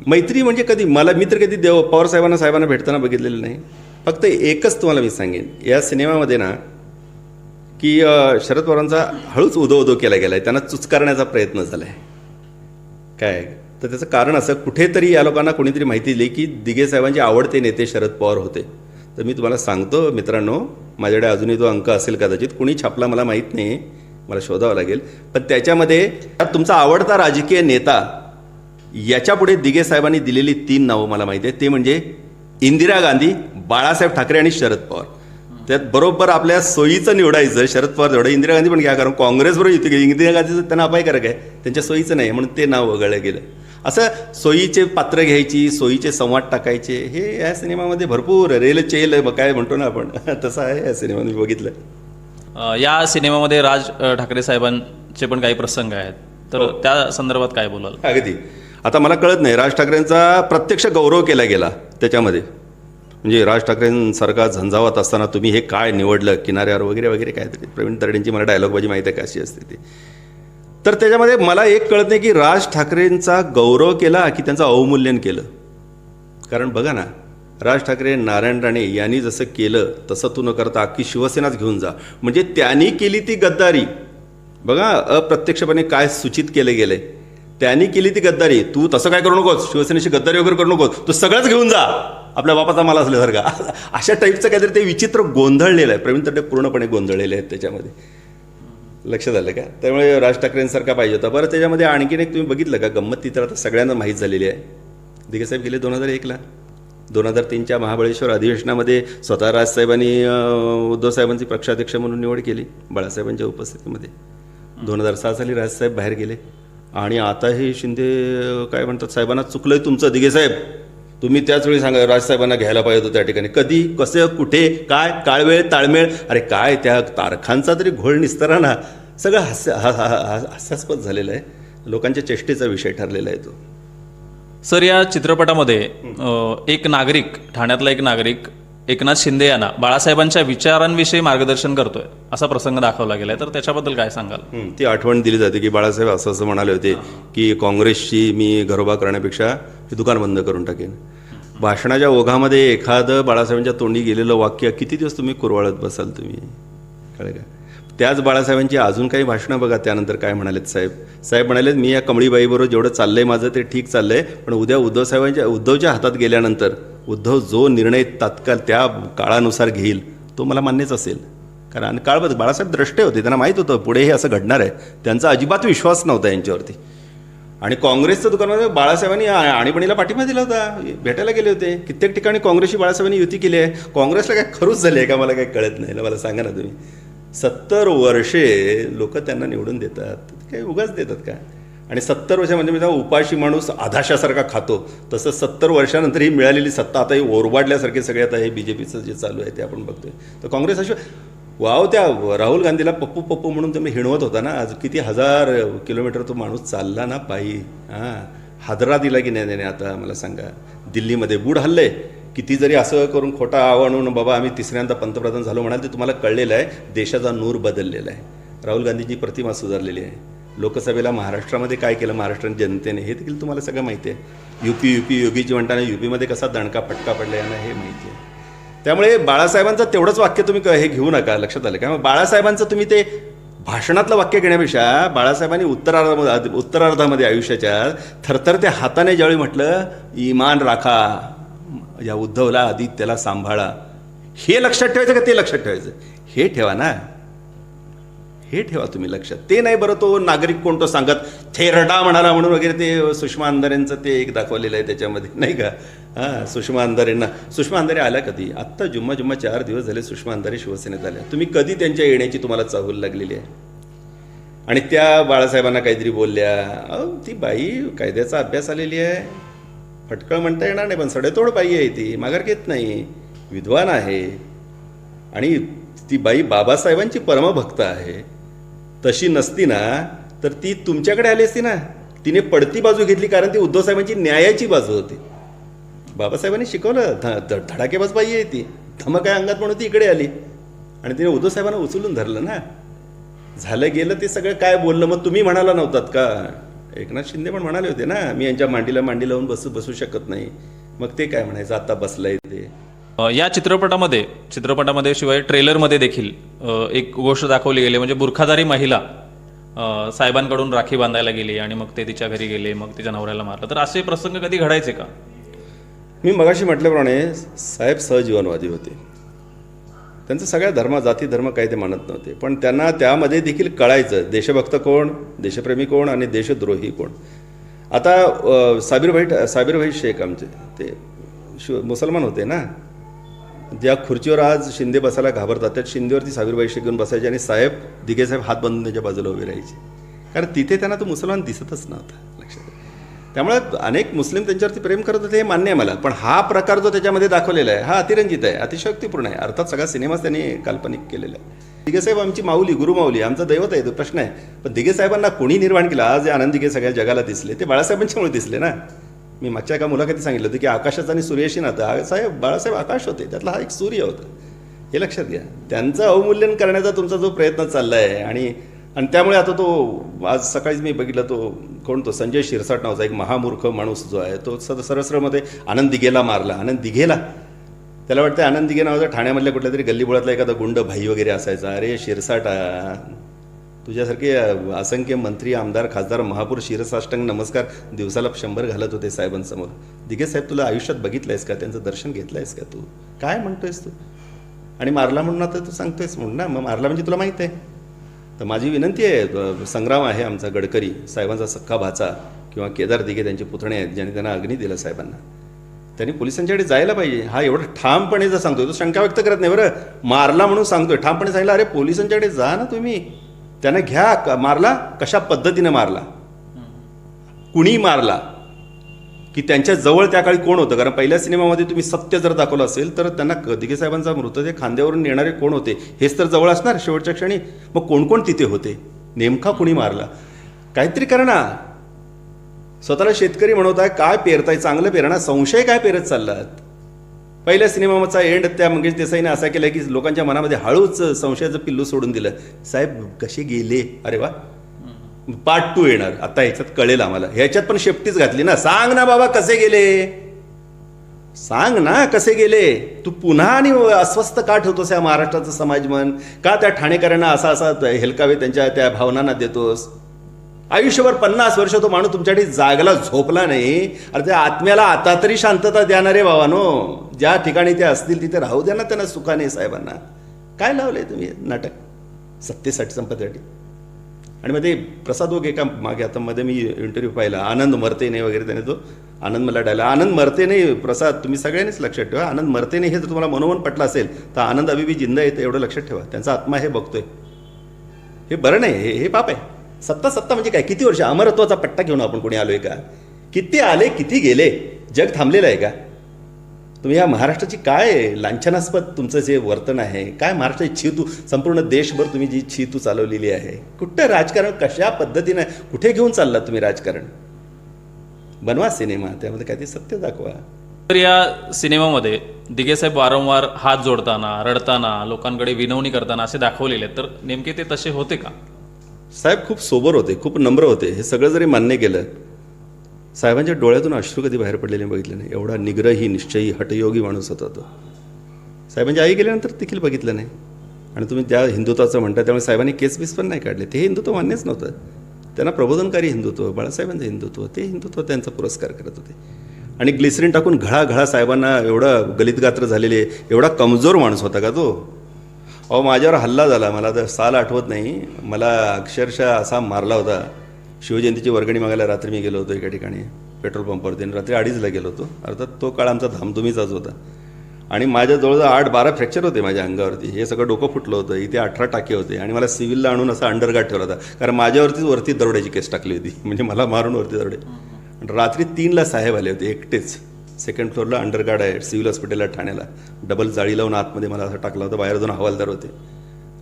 मैत्री म्हणजे कधी मी तर कधी पवार साहेबांना भेटताना बघितलेलं नाही. फक्त एकच तुम्हाला मी सांगेन, या सिनेमामध्ये ना की शरद पवारांचा हळूच उदो केला गेला आहे, त्यांना चुचकारण्याचा प्रयत्न झाला आहे. काय तर त्याचं कारण असं, कुठेतरी या लोकांना कोणीतरी माहिती दिली की दिघे साहेबांचे आवडते नेते शरद पवार होते. तर मी तुम्हाला सांगतो मित्रांनो, माझ्याकडे अजूनही तो अंक असेल कदाचित, कुणी छापला मला माहीत नाही, मला शोधावं लागेल. पण त्याच्यामध्ये तुमचा आवडता राजकीय नेता याच्यापुढे दिघे साहेबांनी दिलेली 3 नावं मला माहिती आहे. ते म्हणजे इंदिरा गांधी, बाळासाहेब ठाकरे आणि शरद पवार. त्यात बरोबर आपल्या सोयीचं निवडायचं. शरद पवार तेवढं, इंदिरा गांधी पण घ्या, कारण काँग्रेसबरोबर युती केली. इंदिरा गांधीचं त्यांना अपायकारक आहे, त्यांच्या सोयीचं नाही म्हणून ते नाव वगळलं गेलं. असं सोयीचे पात्र घ्यायची, सोयीचे संवाद टाकायचे, हे या सिनेमामध्ये भरपूर रेल चेल काय म्हणतो ना आपण, तसं आहे या सिनेमात मी बघितलं. या सिनेमामध्ये राज ठाकरे साहेबांचे पण काही प्रसंग आहेत, तर त्या संदर्भात काय बोलाल? अगदी. आता मला कळत नाही, राज ठाकरेंचा प्रत्यक्ष गौरव केला गेला त्याच्यामध्ये. म्हणजे राज ठाकरेंसारखा झंझावात असताना तुम्ही हे काय निवडलं किनाऱ्यावर वगैरे वगैरे काहीतरी. प्रवीण तरडेंची मला डायलॉगबाजी माहिती आहे कशी असते ती. तर त्याच्यामध्ये मला एक कळत नाही की राज ठाकरेंचा गौरव केला की त्यांचं अवमूल्यन केलं. कारण बघा ना, राज ठाकरे, नारायण राणे यांनी जसं केलं तसं तू न करता अख्खी शिवसेनाच घेऊन जा, म्हणजे त्यांनी केली ती गद्दारी. बघा अप्रत्यक्षपणे काय सूचित केलं गेलंय, त्यांनी केली ती गद्दारी. तू तसं काय करू नकोस, शिवसेनेची गद्दारी वगैरे करू नकोस, तू सगळंच घेऊन जा, आपल्या बापाचा माल असल्यासारखा. अशा टाईपचं काहीतरी ते विचित्र गोंधळलेलं आहे. प्रवीण तरडे पूर्णपणे गोंधळलेले आहेत त्याच्यामध्ये. लक्षात आलं का? त्यामुळे राज ठाकरेंसारखा पाहिजे होता. बरं, त्याच्यामध्ये आणखीन एक तुम्ही बघितलं का गंमत, ती तर आता सगळ्यांना माहीत झालेली आहे. दिघे साहेब गेले 2001ला. 2003च्या महाबळेश्वर अधिवेशनामध्ये स्वतः राजसाहेबांनी उद्धव साहेबांची पक्षाध्यक्ष म्हणून निवड केली बाळासाहेबांच्या उपस्थितीमध्ये. 2006 साली राजसाहेब बाहेर गेले. आणि आता हे शिंदे काय म्हणतात, साहेबांना चुकलंय तुमचं दिघे साहेब, तुम्ही त्याच वेळी सांगा राजसाहेबांना घ्यायला पाहिजे होतं त्या ठिकाणी. कधी, कसं, कुठे, काय, काळवेळ ताळमेळ, अरे काय त्या तारखांचा तरी घोळ निस्तरा ना. सगळं हास्यास्पद झालेलं आहे, लोकांच्या चेष्टेचा विषय ठरलेला आहे तो. सर, या चित्रपटामध्ये एक नागरिक, ठाण्यातला एक नागरिक एकनाथ शिंदे यांना बाळासाहेबांच्या विचारांविषयी मार्गदर्शन करतोय असा प्रसंग दाखवला गेलाय, तर त्याच्याबद्दल काय सांगाल? ती आठवण दिली जाते की बाळासाहेब असं म्हणाले होते की काँग्रेसची मी घरोबा करण्यापेक्षा हे दुकान बंद करून टाकेन. भाषणाच्या ओघामध्ये एखादं बाळासाहेबांच्या तोंडी गेलेलं वाक्य किती दिवस तुम्ही कुरवाळत बसाल तुम्ही, कळलं का? त्याच बाळासाहेबांची अजून काही भाषणं बघा, त्यानंतर काय म्हणालेत साहेब म्हणालेत, मी या कमळीबाईबरोबर जेवढं चाललंय माझं ते ठीक चाललंय, पण उद्या उद्धवच्या हातात गेल्यानंतर उद्धव जो निर्णय तात्काळ त्या काळानुसार घेईल तो मला मान्यच असेल. कारण काळबद्ध बाळासाहेब द्रष्टे होते, त्यांना माहीत होतं पुढे हे असं घडणार आहे. त्यांचा अजिबात विश्वास नव्हता यांच्यावरती. आणि काँग्रेसचं दुकानामध्ये बाळासाहेबांनी आणीबाणीला पाठिंबा दिला होता, भेटायला गेले होते. कित्येक ठिकाणी काँग्रेसची बाळासाहेबांनी युती केली आहे. काँग्रेसला काय खरूच झाली आहे का, मला काही कळत नाही ना. मला सांगा ना तुम्ही, 70 वर्षे लोक त्यांना निवडून देतात, काही उगाच देतात का? आणि 70 वर्षामध्ये मी उपाशी माणूस आधाशासारखा खातो, तसं 70 वर्षानंतर ही मिळालेली सत्ता आता ही ओरबाडल्यासारखे सगळे आता हे BJPचं जे चालू आहे ते आपण बघतोय. तर काँग्रेस अशी वाव त्या राहुल गांधीला पप्पू पप्पू म्हणून तुम्ही हिणवत होता ना, आज किती 1000 किलोमीटर तो माणूस चालला ना पायी. हां, हादरा दिला की नाही त्याने आता मला सांगा. दिल्लीमध्ये बूड हल्ले, किती जरी असं करून खोटा आणून बाबा आम्ही तिसऱ्यांदा पंतप्रधान झालो म्हणाल, ते तुम्हाला कळलेलं आहे देशाचा नूर बदललेला आहे. राहुल गांधीची प्रतिमा सुधारलेली आहे. लोकसभेला महाराष्ट्रामध्ये काय केलं महाराष्ट्र जनतेने हे देखील तुम्हाला सगळं माहिती आहे. युपी योगीची म्हणताना युपीमध्ये कसा दणका फटका पडला यांना हे माहिती आहे. त्यामुळे बाळासाहेबांचं तेवढंच वाक्य तुम्ही हे घेऊ नका, लक्षात आलं का. बाळासाहेबांचं तुम्ही ते भाषणातलं वाक्य घेण्यापेक्षा बाळासाहेबांनी उत्तरार्धामध्ये आयुष्याच्या थरथर त्या हाताने ज्यावेळी म्हटलं इमान राखा, या उद्धवला आधी त्याला सांभाळा, हे लक्षात ठेवायचं का ते लक्षात ठेवायचं? हे ठेवा ना, हे ठेवा तुम्ही लक्षात. ते नाही बरं तो नागरिक कोण तो सांगत थेरडा म्हणाला म्हणून वगैरे ते सुषमा अंधारेंचं ते एक दाखवलेलं आहे त्याच्यामध्ये नाही का. हां, सुषमा अंधारे आल्या कधी? आत्ता जुम्मा 4 दिवस झाले सुषमा अंधारे शिवसेनेत आल्या. तुम्ही कधी त्यांच्या येण्याची तुम्हाला चाहूल लागलेली आहे? आणि त्या बाळासाहेबांना काहीतरी बोलल्या. ती बाई कायद्याचा अभ्यास आलेली आहे, फटकळ म्हणता येणार नाही पण सडेतोड बाई आहे ती, माघार घेत नाही, विद्वान आहे आणि ती बाई बाबासाहेबांची परमभक्त आहे. तशी नसती ना तर ती तुमच्याकडे आली असती ना. तिने पडती बाजू घेतली कारण ती उद्धव साहेबांची न्यायाची बाजू होती. बाबासाहेबांनी शिकवलं, धडाकेबाज बाई आहे ती, धमक काय अंगात म्हणून ती इकडे आली आणि तिने उद्धव साहेबांना उचलून धरलं ना. झालं गेलं ते सगळं काय बोललं. मग तुम्ही म्हणाला नव्हतात का? एकनाथ शिंदे पण म्हणाले होते ना, मी यांच्या मांडी लावून बसू शकत नाही. मग ते काय म्हणायचं, आता बसलंय ते. या चित्रपटामध्ये शिवाय ट्रेलरमध्ये देखील एक गोष्ट दाखवली गेली, म्हणजे बुरखाधारी महिला साहेबांकडून राखी बांधायला गेली आणि मग ते तिच्या घरी गेले, मग तिच्या नवऱ्याला मारलं. तर असे प्रसंग कधी घडायचे का? मी मगाशी म्हटल्याप्रमाणे साहेब सहजीवनवादी होते. त्यांचं सगळ्या जाती धर्म काही ते मानत नव्हते, पण त्यांना त्यामध्ये देखील कळायचं देशभक्त कोण, देशप्रेमी कोण आणि देशद्रोही कोण. आता साबिरभाई शेख आमचे ते मुसलमान होते ना, ज्या खुर्चीवर आज शिंदे बसायला घाबरतात त्या शिंदेवरती साबिरभाई शेख घेऊन बसायचे आणि साहेब दिघे साहेब हात बांधून त्याच्या बाजूला उभे राहायचे, कारण तिथे त्यांना तो मुसलमान दिसतच नव्हता. लक्षात. त्यामुळे अनेक मुस्लिम त्यांच्यावरती प्रेम करत होते हे मान्य आहे मला, पण हा प्रकार जो त्याच्यामध्ये दाखवलेला आहे हा अतिरंजित आहे, अतिशयोक्तीपूर्ण आहे. अर्थात सगळा सिनेमाच त्यांनी काल्पनिक केलेला आहे. दिघे साहेब आमची माऊली, गुरुमाऊली, आमचा दैवत आहे, तो प्रश्न आहे. पण दिघे साहेबांना कोणी निर्माण केला? आज जे आनंद दिघे सगळ्या जगाला दिसले ते बाळासाहेबांच्यामुळे दिसले ना. मी मागच्या एका मुलाखतीत सांगितलं होतं की आकाशाचा आणि सूर्याशी नातं. साहेब बाळासाहेब आकाश होते, त्यातला हा एक सूर्य होता, हे लक्षात घ्या. त्यांचं अवमूल्यन करण्याचा तुमचा जो प्रयत्न चालला आहे आणि त्यामुळे आता तो आज सकाळीच मी बघितलं, तो कोण तो संजय शिरसाट नावाचा एक महामूर्ख माणूस जो आहे तो सरसरमध्ये आनंद दिघेला मारला. आनंद दिघेला, त्याला वाटतं आनंद दिघे नावाचा ठाण्यामधल्या कुठल्या तरी गल्लीबोळातला एखादा गुंड भाई वगैरे असायचा. अरे शिरसाटा, तुझ्यासारखे असंख्य मंत्री, आमदार, खासदार महापूर शिरसाष्टांग नमस्कार दिवसाला 100 घालत होते साहेबांसमोर. दिघे साहेब तुला आयुष्यात बघितलंयस का? त्यांचं दर्शन घेतलंयस का? तू काय म्हणतोयस तू? आणि मारला म्हणून आता तू सांगतोयस म्हणून ना, मग मारला म्हणजे तुला माहीत आहे. तर माझी विनंती आहे, संग्राम आहे आमचा गडकरी साहेबांचा सख्खा भाचा किंवा केदार दिघे त्यांचे पुतणे आहेत ज्यांनी त्यांना अग्नी दिला साहेबांना, त्यांनी पोलिसांच्याकडे जायला पाहिजे. हा एवढं ठामपणे जर सांगतोय तो शंका व्यक्त करत नाही बरं, मारला म्हणून सांगतोय, ठामपणे सांगितलं अरे पोलिसांच्याकडे जा ना तुम्ही, त्याने घ्या. मारला कशा पद्धतीने मारला, कुणी मारला, की त्यांच्या जवळ त्या काळी कोण होतं? कारण पहिल्या सिनेमामध्ये तुम्ही सत्य जर दाखवलं असेल तर त्यांना दिघे साहेबांचा मृतदेह खांद्यावरून नेणारे कोण होते हेच तर जवळ असणार शेवटच्या क्षणी. मग कोण कोण तिथे होते, नेमका कुणी मारला? काहीतरी करा ना. स्वतःला शेतकरी म्हणवताय, काय पेरताय? चांगलं पेरणा, संशय काय पेरत चाललात? पहिल्या सिनेमाचा एंड त्या मंगेश देसाईने असा केला की लोकांच्या मनामध्ये हळूच संशयाचं पिल्लू सोडून दिलं. साहेब कसे गेले? अरे वा, पार्ट 2 येणार आता, ह्याच्यात कळेल आम्हाला. ह्याच्यात पण शेपटीच घातली ना. सांग ना बाबा कसे गेले, सांग ना कसे गेले. तू पुन्हा आणि अस्वस्थ का ठेवतोस या महाराष्ट्राचं समाजमन? का त्या ठाणेकरांना असा हेलकावे त्यांच्या त्या भावनांना देतोस? आयुष्यभर 50 वर्ष तो माणूस तुमच्याकडे जागला झोपला नाही. अरे त्या आत्म्याला आता तरी शांतता द्या ना रे भावानो. ज्या ठिकाणी ते असतील तिथे राहू द्या ना त्यांना सुखाने. साहेबांना काय लावलंय तुम्ही नाटक सत्तेसाठी, संपत्तीसाठी? आणि मग ते प्रसाद ओक एका मागे आता मध्ये मी इंटरव्ह्यू पाहिला, आनंद मरते नाही वगैरे, त्याने तो आनंद मला डायला, आनंद मरते नाही प्रसाद, तुम्ही सगळ्यांनीच लक्षात ठेवा, आनंद मरते नाही हे जर तुम्हाला मनोमन पटलं असेल तर आनंद अभिबी जिंदा येते एवढं लक्षात ठेवा. त्यांचा आत्मा हे बघतोय, हे बरं नाही, हे पाप आहे. सत्ता म्हणजे काय? किती वर्ष अमरत्वाचा पट्टा घेऊन आपण कोणी आलोय का? किती आले किती गेले? जग थांबलेलं आहे का? तुम्ही या महाराष्ट्राची काय लांछनास्पद तुमचं जे वर्तन आहे, काय महाराष्ट्राची छितू संपूर्ण देशभर तुम्ही जी छितू चालवलेली आहे, कुठं राजकारण कशा पद्धतीनं कुठे घेऊन चाललात तुम्ही राजकारण? बनवा सिनेमा, त्यामध्ये काय ते सत्य दाखवा. तर या सिनेमामध्ये दिघेसाहेब वारंवार हात जोडताना, रडताना, लोकांकडे विनवणी करताना असे दाखवलेले आहेत, तर नेमके ते तसे होते का? साहेब खूप सोबर होते, खूप नम्र होते. हे सगळं जरी मान्य केलं, साहेबांच्या डोळ्यातून अश्रू कधी बाहेर पडलेले बघितले नाही. एवढा निग्रही, निश्चयी, हटयोगी माणूस होता तो. साहेबांची आई गेल्यानंतर देखील बघितलं नाही. आणि तुम्ही त्या हिंदुत्वाचं म्हणता, त्यामुळे साहेबांनी केस बीस पण नाही काढले. ते हिंदुत्व मान्यच नव्हतं त्यांना. प्रबोधनकारी हिंदुत्व, बाळासाहेबांचं हिंदुत्व, ते हिंदुत्व त्यांचा पुरस्कार करत होते. आणि ग्लिसरीन टाकून घळा साहेबांना, एवढा गलितगात्र झालेले, एवढा कमजोर माणूस होता का तो? अहो, माझ्यावर हल्ला झाला, मला तर साल आठवत नाही, मला अक्षरशः असा मारला होता. शिवजयंतीची वर्गणी मागायला रात्री मी गेलो होतो एका ठिकाणी पेट्रोल पंपावरती, आणि रात्री 2:30ला गेलो होतो. अर्थात तो काळ आमचा धामधुमीचाच होता. आणि माझ्या जवळजवळ 8-12 फ्रॅक्चर होते माझ्या अंगावरती. हे सगळं डोकं फुटलं होतं, इथे 18 टाके होते. आणि मला सिव्हिलला आणून असा अंडरगार्ड ठेवला होता, कारण माझ्यावरतीच वरती दरोड्याची केस टाकली होती, म्हणजे मला मारून वरती दरोडे. रात्री 3ला साहेब आले होते एकटेच. 2nd फ्लोअरला अंडरगार्ड आहे सिव्हिल हॉस्पिटलला ठाण्याला. डबल जाळी लावून आतमध्ये मला असं टाकला होता. बाहेर 2 हवालदार होते.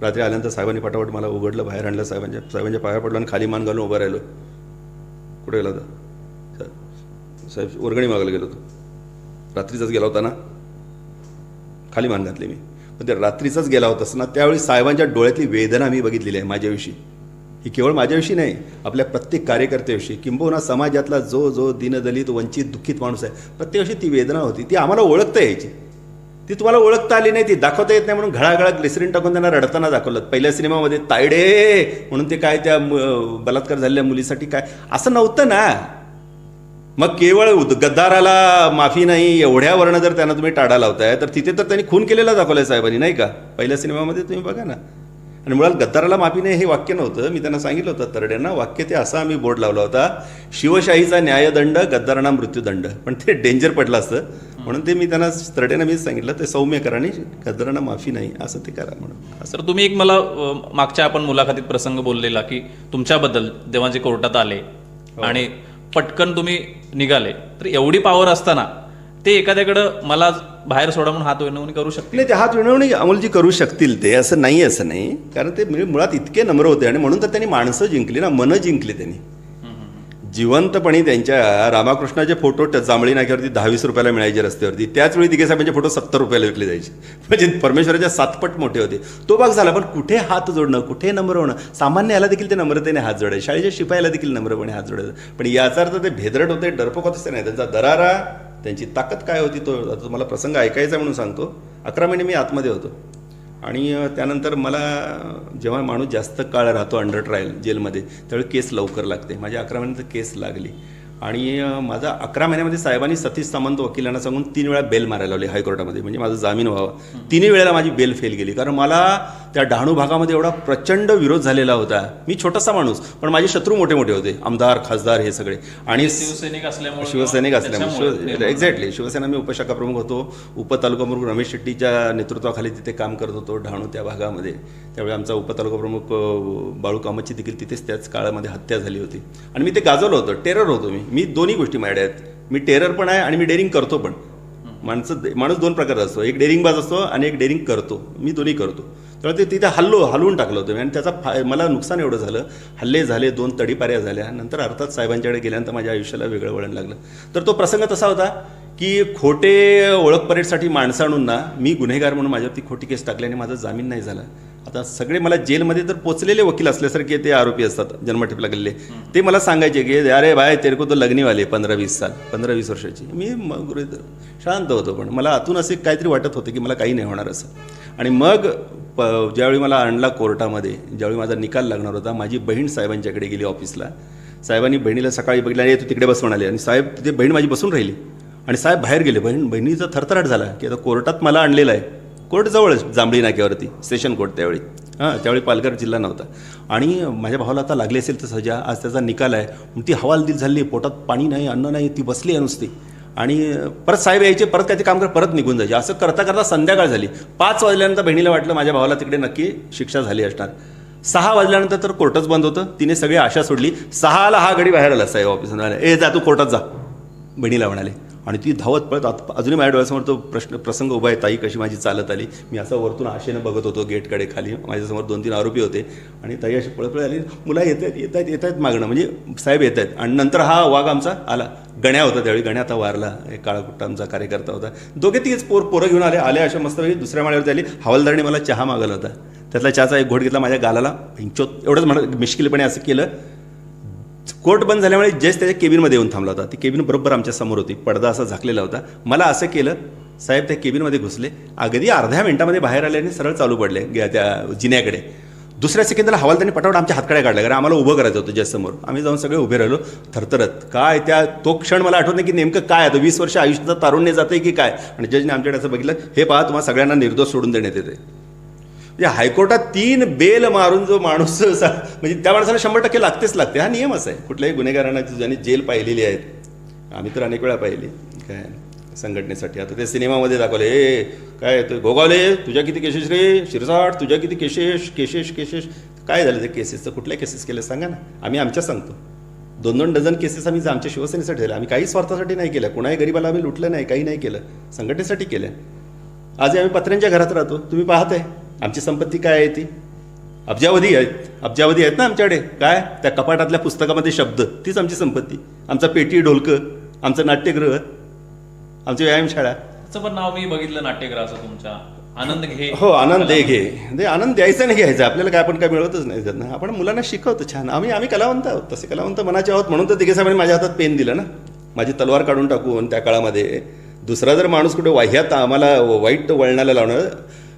रात्री आल्यानंतर साहेबांनी फटाफट मला उघडलं, बाहेर आणलं. साहेबांच्या पाया पडलं आणि खाली मान घालून उभं राहिलो. कुठे गेला होता साहेब? वर्गणी मागायला गेलो होतो. रात्रीचाच गेला होता ना? खाली मान घातली मी. पण ते रात्रीचाच गेला होतास ना, त्यावेळी साहेबांच्या डोळ्यातली वेदना मी बघितलेली आहे माझ्याविषयी. ही केवळ माझ्याविषयी नाही, आपल्या प्रत्येक कार्यकर्त्याविषयी, किंबहुना समाजातला जो दीनदलित, वंचित, दुःखित माणूस आहे, प्रत्येकाशी ती वेदना होती. ती आम्हाला ओळखता यायची. ती तुम्हाला ओळखता आली नाही, ती दाखवता येत नाही, म्हणून घळा ग्लिसरीन टाकून त्यांना रडताना दाखवलं. पहिल्या सिनेमामध्ये तायडे म्हणून ते काय त्या बलात्कार झालेल्या मुलीसाठी काय असं नव्हतं ना. मग केवळ गद्दाराला माफी नाही एवढ्यावरनं जर त्यांना तुम्ही टाळा लावताय, तर तिथे तर त्यांनी खून केलेला दाखवलाय साहेबांनी, नाही का? पहिल्या सिनेमामध्ये तुम्ही बघा ना. आणि मुळात गद्दाराला माफी नाही हे वाक्य नव्हतं. मी त्यांना सांगितलं होतं तरड्यांना, वाक्य ते असं आम्ही बोर्ड लावला होता, शिवशाहीचा न्यायदंड, गद्दारांना मृत्यूदंड. पण ते डेंजर पडलं असतं, म्हणून ते मी त्यांना तरड्यांना मी सांगितलं ते सौम्य करा आणि गद्दारांना माफी नाही असं ते करा म्हणून. सर, तुम्ही एक मला मागच्या आपण मुलाखतीत प्रसंग बोललेला की तुमच्याबद्दल जेव्हा जे कोर्टात आले आणि पटकन तुम्ही निघाले, तर एवढी पॉवर असताना ते एखाद्याकडं मला बाहेर सोडा म्हणून हात विनवणी करू शकते? नाही, ते हात विनवणी अमोलजी करू शकतील, ते असं नाही, कारण ते मुळात इतके नम्र होते. आणि म्हणून तर त्यांनी माणसं जिंकली ना, मनं जिंकली त्यांनी जिवंतपणे. त्यांच्या रामाकृष्णाचे फोटो जांभळी नाक्यावरती 10-20 रुपयाला मिळायचे रस्त्यावरती, त्याच वेळी दिघेसाहेबांचे फोटो 70 रुपयाला विकले जायचे. म्हणजे परमेश्वराच्या 7 मोठे होते. तो भाग झाला. पण कुठे हात जोडणं, कुठे नम्र होणं, सामान्य याला देखील ते नम्रतेने हात जोडायचे, शाळेच्या शिपायाला देखील नम्रपणे हात जोडायचं. पण याचा अर्थ ते भेदरट होते, डरपोक होते नाही. त्यांचा दरारा, त्यांची ताकद काय होती, तो आता तुम्हाला प्रसंग ऐकायचा म्हणून सांगतो. 11 महिने मी आतमध्ये होतो. आणि त्यानंतर मला जेव्हा माणूस जास्त काळ राहतो अंडर ट्रायल जेलमध्ये, त्यावेळी केस लवकर लागते. माझ्या 11 महिन्यात केस लागली. आणि माझा 11 महिन्यामध्ये साहेबांनी सतीश सामंत वकिलांना सांगून 3 वेळा बेल मारायला लावली हायकोर्टामध्ये, म्हणजे माझा जामीन व्हावा. 3 वेळेला माझी बेल फेल गेली, कारण मला त्या डहाणू भागामध्ये एवढा प्रचंड विरोध झालेला होता. मी छोटासा माणूस, पण माझे शत्रू मोठे मोठे होते, आमदार, खासदार हे सगळे. आणि शिवसैनिक असल्यामुळे एक्झॅक्टली शिवसेना मी उपशाखा प्रमुख होतो. उपतालुका प्रमुख रमेश शेट्टीच्या नेतृत्वाखाली तिथे काम करत होतो डहाणू त्या भागामध्ये. त्यावेळी आमचा उपतालुका प्रमुख बाळू कामतची देखील तिथेच त्याच काळामध्ये हत्या झाली होती. आणि मी ते गाजवलं होतं, टेरर होतो मी दोन्ही गोष्टी माझ्या आहेत. मी टेरर पण आहे आणि मी डेअरिंग करतो पण. माणूस 2 प्रकारचा असतो, एक डेअरिंगबाज असतो आणि एक डेअरिंग करतो. मी दोन्ही करतो. तर ते तिथे हलवून टाकलं होतं मी. आणि त्याचा मला नुकसान एवढं झालं, हल्ले झाले, 2 तडीपाऱ्या झाल्या. नंतर अर्थात साहेबांच्याकडे गेल्यानंतर माझ्या आयुष्याला वेगळं वळण लागलं. तर तो प्रसंग तसा होता की खोटे ओळख परेडसाठी माणसं आणून ना, मी गुन्हेगार म्हणून माझ्यावरती खोटी केस टाकल्याने माझा जामीन नाही झाला. आता सगळे मला जेलमध्ये तर पोचलेले वकील असल्यासारखे ते आरोपी असतात जन्मठेप लागलेले, ते मला सांगायचे की अरे भाई तेरे को तो लगने वाले 15-20 वर्षाची. मी मग शांत होतो, पण मला आतून असे काहीतरी वाटत होतं की मला काही नाही होणार असं. आणि मग ज्यावेळी मला आणला कोर्टामध्ये, ज्यावेळी माझा निकाल लागणार होता, माझी बहीण साहेबांच्याकडे गेली ऑफिसला. साहेबांनी बहिणीला सकाळी बघितलं, आणि तू तिकडे बस म्हणाले. आणि साहेब तिथे बहीण माझी बसून राहिली आणि साहेब बाहेर गेले. बहिणीचा थरथराट झाला की आता कोर्टात मला आणलेलं आहे. कोर्ट जवळच जांभळी नाक्यावरती, सेशन कोर्ट त्यावेळी. त्यावेळी पालघर जिल्हा नव्हता. आणि माझ्या भावाला आता लागली असेल तर सजा. आज त्याचा निकाल आहे. ती हवालदिल झाली, पोटात पाणी नाही, अन्न नाही, ती बसली आहे नुसती. आणि परत साहेब यायचे, परत काय ते काम कर, परत निघून जायचे. असं करता करता संध्याकाळ झाली. 5 वाजल्यानंतर बहिणीला वाटलं माझ्या भावाला तिकडे नक्की शिक्षा झाली असणार. 6 वाजल्यानंतर तर कोर्टच बंद होतं. तिने सगळी आशा सोडली. 6ला हा गडी बाहेर आला साहेब ऑफिसमध्ये. जा तू कोर्टात जा, बहिणीला म्हणाले. आणि ती धावत पळत अजूनही माझ्या डोळ्यासमोर तो प्रसंग उभा आहे. ताई कशी माझी चालत आली, मी असं वरतून आशेनं बघत होतो गेटकडे खाली, माझ्यासमोर 2-3 आरोपी होते आणि ताई अशी पळपळ आली, मुलं येत आहेत मागणं, म्हणजे साहेब येत आहेत. आणि नंतर हा वाघ आमचा आला, गण्या होता त्यावेळी, गण्या आता वारला, एक काळाकुट्टा आमचा कार्यकर्ता होता. दोघे तिघेच पोरं घेऊन आले अशा मस्तपैकी दुसऱ्या माळ्यावरती आली. हवालदाराने मला चहा मागवला होता, त्यातला चहाचा एक घोट घेतला, माझ्या गालाला हिंचोत एवढंच म्हणत मिश्किलपणे असं केलं. कोर्ट बंद झाल्यामुळे जस्ट त्याच्या केबिनमध्ये येऊन थांबला होता. ती केबिन बरोबर आमच्या समोर होती, पडदा असा झाकलेला होता. मला असं केलं, साहेब त्या केबिनमध्ये घुसले, अगदी अर्ध्या मिनिटामध्ये बाहेर आले आणि सरळ चालू पडले त्या जिन्याकडे. दुसऱ्या सेकंदाला हवालदाराने पटापट आमच्या हातकडे काढल्या, कारण आम्हाला उभं करायचं होतं जस्ट समोर. आम्ही जाऊन सगळे उभे राहिलो थरथरत. काय तो क्षण मला आठवत नाही की नेमकं काय आता 20 वर्ष आयुष्याचं तारुण्य जाते की काय. आणि जजने आमच्याकडे असं बघितलं, हे पहा तुम्हाला सगळ्यांना निर्दोष सोडून देण्यात येते. म्हणजे हायकोर्टात 3 बेल मारून जो माणूस म्हणजे त्या माणसाला 100% लागते. हा नियम असा आहे. कुठल्याही गुन्हेगारांना ज्यांनी जेल पाहिलेली आहेत, आम्ही तर अनेक वेळा पाहिली काय संघटनेसाठी. आता ते सिनेमामध्ये दाखवले, काय ते गोगावले तुझ्या किती केसेस रे, शिरसाट तुझ्या किती केसेस. काय झालं ते केसेसचं, कुठल्या केसेस केल्या सांगा ना. आम्ही आमच्या सांगतो, 2-2 डझन केसेस आम्ही आमच्या शिवसेनेसाठी झाल्या. आम्ही काही स्वार्थासाठी नाही केल्या, कुणाही गरीबाला आम्ही लुटलं नाही, काही नाही केलं, संघटनेसाठी केल्या. आज आम्ही पत्र्यांच्या घरात राहतो, तुम्ही पाहताय आमची संपत्ती काय आहे, ती अब्जावधी आहेत ना आमच्याकडे. काय त्या कपाटातल्या पुस्तकामध्ये शब्द, तीच आमची संपत्ती. आमचा पेटी ढोलकं, आमचं नाट्यगृह, आमची व्यायामशाळा. त्याचं पण नाव मी बघितलं नाट्यगृहाचं तुमच्या, आनंद घे. हो, आनंद घे. ते आनंद द्यायचा नाही घ्यायचा, आपल्याला काय आपण काय मिळवतच नाही त्यांना. आपण मुलांना शिकवतो छान. आम्ही कलावंत आहोत, तसे कलावंत मनाचे आहोत. म्हणून तर दिघे साहेबांनी माझ्या हातात पेन दिलं ना, माझी तलवार काढून टाकून त्या काळामध्ये. दुसरा जर माणूस कुठे वाह्यात आम्हाला वाईट वळणाला लावणं.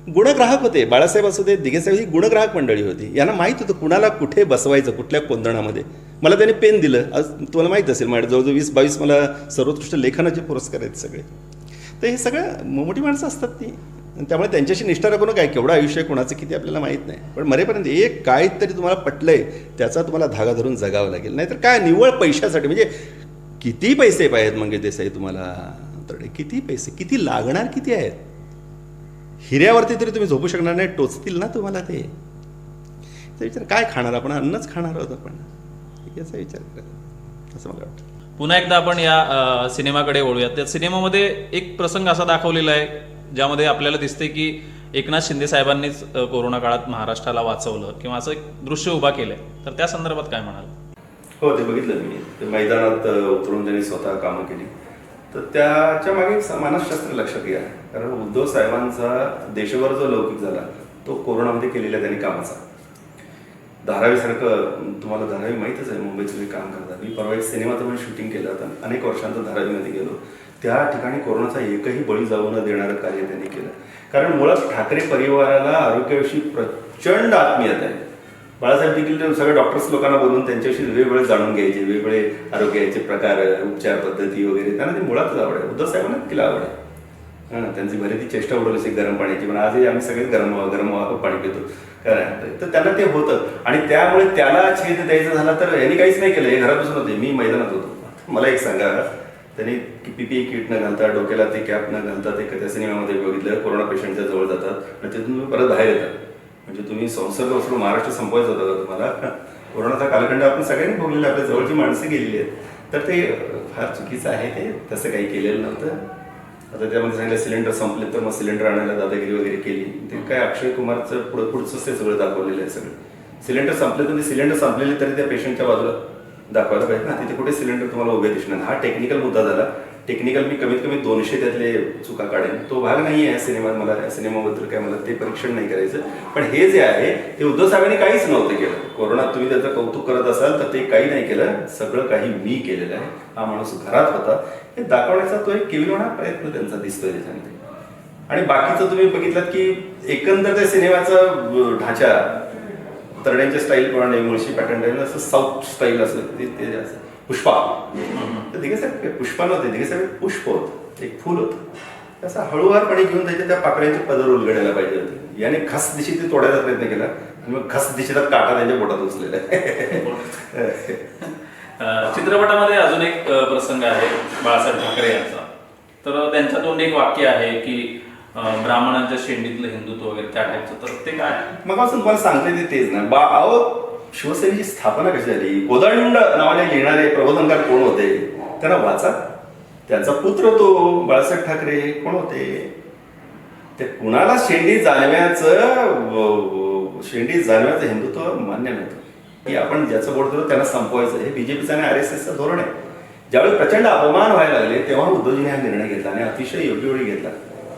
गुणग्राहक होते बाळासाहेब असू दे, दिघे साहेब ही गुणग्राहक मंडळी होती. यांना माहीत होतं कुणाला कुठे बसवायचं, कुठल्या कोंदणामध्ये. मला त्यांनी पेन दिलं. आज तुम्हाला माहीत असेल माझ्या जवळजवळ 20-22 मला सर्वोत्कृष्ट लेखनाचे पुरस्कार आहेत सगळे. तर हे सगळं मोठी माणसं असतात ती, त्यामुळे त्यांच्याशी निष्ठा राखून काय केवढं आयुष्य कोणाचं किती आपल्याला माहीत नाही. पण मरेपर्यंत एक काहीतरी तुम्हाला पटलंय त्याचा तुम्हाला धागा धरून जगावं लागेल. नाहीतर काय निव्वळ पैशासाठी, म्हणजे किती पैसे पाहिजेत मंगेश देसाई तुम्हाला, तर किती पैसे, किती लागणार, किती आहेत. हिऱ्यावरती तरी तुम्ही झोपू शकणार नाही, टोचतील ना तुम्हाला ते. त्याचा विचार काय खाणार आपण, अन्नच खाणार आहोत आपण, याचा विचार करा असं मला वाटतं. पुन्हा एकदा आपण या सिनेमाकडे वळूयात. त्या सिनेमामध्ये एक प्रसंग असा दाखवलेला आहे ज्यामध्ये आपल्याला दिसते की एकनाथ शिंदे साहेबांनीच कोरोना काळात महाराष्ट्राला वाचवलं किंवा असं एक दृश्य उभा केलंय. तर त्या संदर्भात काय म्हणाल? हो, ते बघितलं मी. ते मैदानात उतरून त्यांनी स्वतः कामं केली. तर त्याच्या मागे एक मानसशास्त्र लक्षात घ्या. कारण उद्धव साहेबांचा देशभर जो लौकिक झाला तो कोरोनामध्ये केलेल्या त्यांनी कामाचा. धारावीसारखं, तुम्हाला धारावी माहीतच आहे, मुंबईचं जे काम करतात. मी परवा एक सिनेमाचं पण शूटिंग केलं होतं, अनेक वर्षांतर धारावीमध्ये गेलो. त्या ठिकाणी कोरोनाचा एकही बळी जाऊ न देणारं कार्य त्यांनी केलं. कारण मुळात ठाकरे परिवाराला आरोग्याविषयी प्रचंड आत्मीयता आहे. बाळासाहेब देखील सगळ्या डॉक्टर्स लोकांना बोलून त्यांच्याशी वेगवेगळे जाणून घ्यायचे, वेगवेगळे आरोग्याचे प्रकार, उपचार पद्धती वगैरे, त्यांना ते मुळातच आवड आहे. उद्धव साहेबांना तिला आवड आहे. हां, त्यांची बरी ती चेष्टा उडवली असेल गरम पाण्याची, पण आजही आम्ही सगळेच गरम पाणी पितो. काय तर त्यांना ते होतं. आणि त्यामुळे त्याला छेद द्यायचा झाला तर यांनी काहीच नाही केलं. हे घरात बसून होते, मी मैदानात होतो. मला एक सांगा, त्यांनी PPE किट न घालता, डोक्याला ते कॅप न घालता ते त्या सिनेमामध्ये बघितलं, कोरोना पेशंटच्या जवळ जातात आणि तिथून तुम्ही परत बाहेर येतात. म्हणजे तुम्ही संसर्ग असलो महाराष्ट्र संपवायचा होता का तुम्हाला? कोरोनाचा कालखंड आपण सगळ्यांनी भोगलेला, आपल्या जवळची माणसं गेलेली आहेत. तर ते फार चुकीचं आहे. ते तसं काही केलेलं नव्हतं. आता त्यामध्ये सांगितलं सिलेंडर संपले तर मग सिलेंडर आणायला दादागिरी वगैरे केली. ते काय अक्षय कुमारचं पुढचंच ते सगळं दाखवलेलं आहे. सगळं सिलेंडर संपले तर ते सिलेंडर संपलेले तरी त्या पेशंटच्या बाजूला दाखवायला पाहिजे ना. तिथे कुठे सिलेंडर तुम्हाला उभे दिसणार. हा टेक्निकल मुद्दा झाला. टेक्निकल मी कमीत कमी 200 त्यातले चुका काढेन. तो भाग नाही आहे सिनेमात. मला या सिनेमाबद्दल काय मला ते परीक्षण नाही करायचं. पण हे जे आहे ते उद्धव साहेबांनी काहीच नव्हतं केलं. कोरोनात तुम्ही त्याचं कौतुक करत असाल तर ते काही नाही केलं. सगळं काही मी केलेलं आहे. हा माणूस घरात होता हे दाखवण्याचा तो एक केविलवाणा प्रयत्न त्यांचा दिसतोय त्याच्यामध्ये. आणि बाकीचं तुम्ही बघितलं की एकंदर त्या सिनेमाचा ढाचा तरड्यांच्या स्टाईल प्रमाणे मुळशी पॅटर्न असं साऊथ स्टाईल असं ते असं पुष्पा. तर दिघे साहेब पुष्पा नव्हते, दिघे साहेब पुष्प होतं, एक फुल होतं. असं हळूवारपणे घेऊन त्या पाकळ्यांचे पदर उलगडायला पाहिजे होते. याने खस दिशी ते तोडायचा प्रयत्न केला आणि मग खस दिशेला काटा त्यांच्या पोटात उचलेला. चित्रपटामध्ये अजून एक प्रसंग आहे बाळासाहेब ठाकरे यांचा. तर त्यांच्यातून एक वाक्य आहे की ब्राह्मणांच्या शेंडीतलं हिंदुत्व वगैरे त्या टाईपचं. तर ते काय मग असं तुम्हाला सांगते तेच ना. अहो शिवसेनेची स्थापना कशी झाली? कोदंड नावाने लिहिणारे प्रबोधनकार कोण होते? त्यांना वाचा. त्याचा पुत्र तो बाळासाहेब ठाकरे कोण होते. ते कुणाला शेंडी जाणव्याचं हिंदुत्व मान्य नव्हतं की आपण ज्याचं बोट धरू त्यांना संपवायचं. हे बीजेपीचं आणि RSSचं धोरण आहे. ज्यावेळी प्रचंड अपमान व्हायला लागले तेव्हा उद्धवजीने हा निर्णय घेतला आणि अतिशय योग्य वेळी घेतला.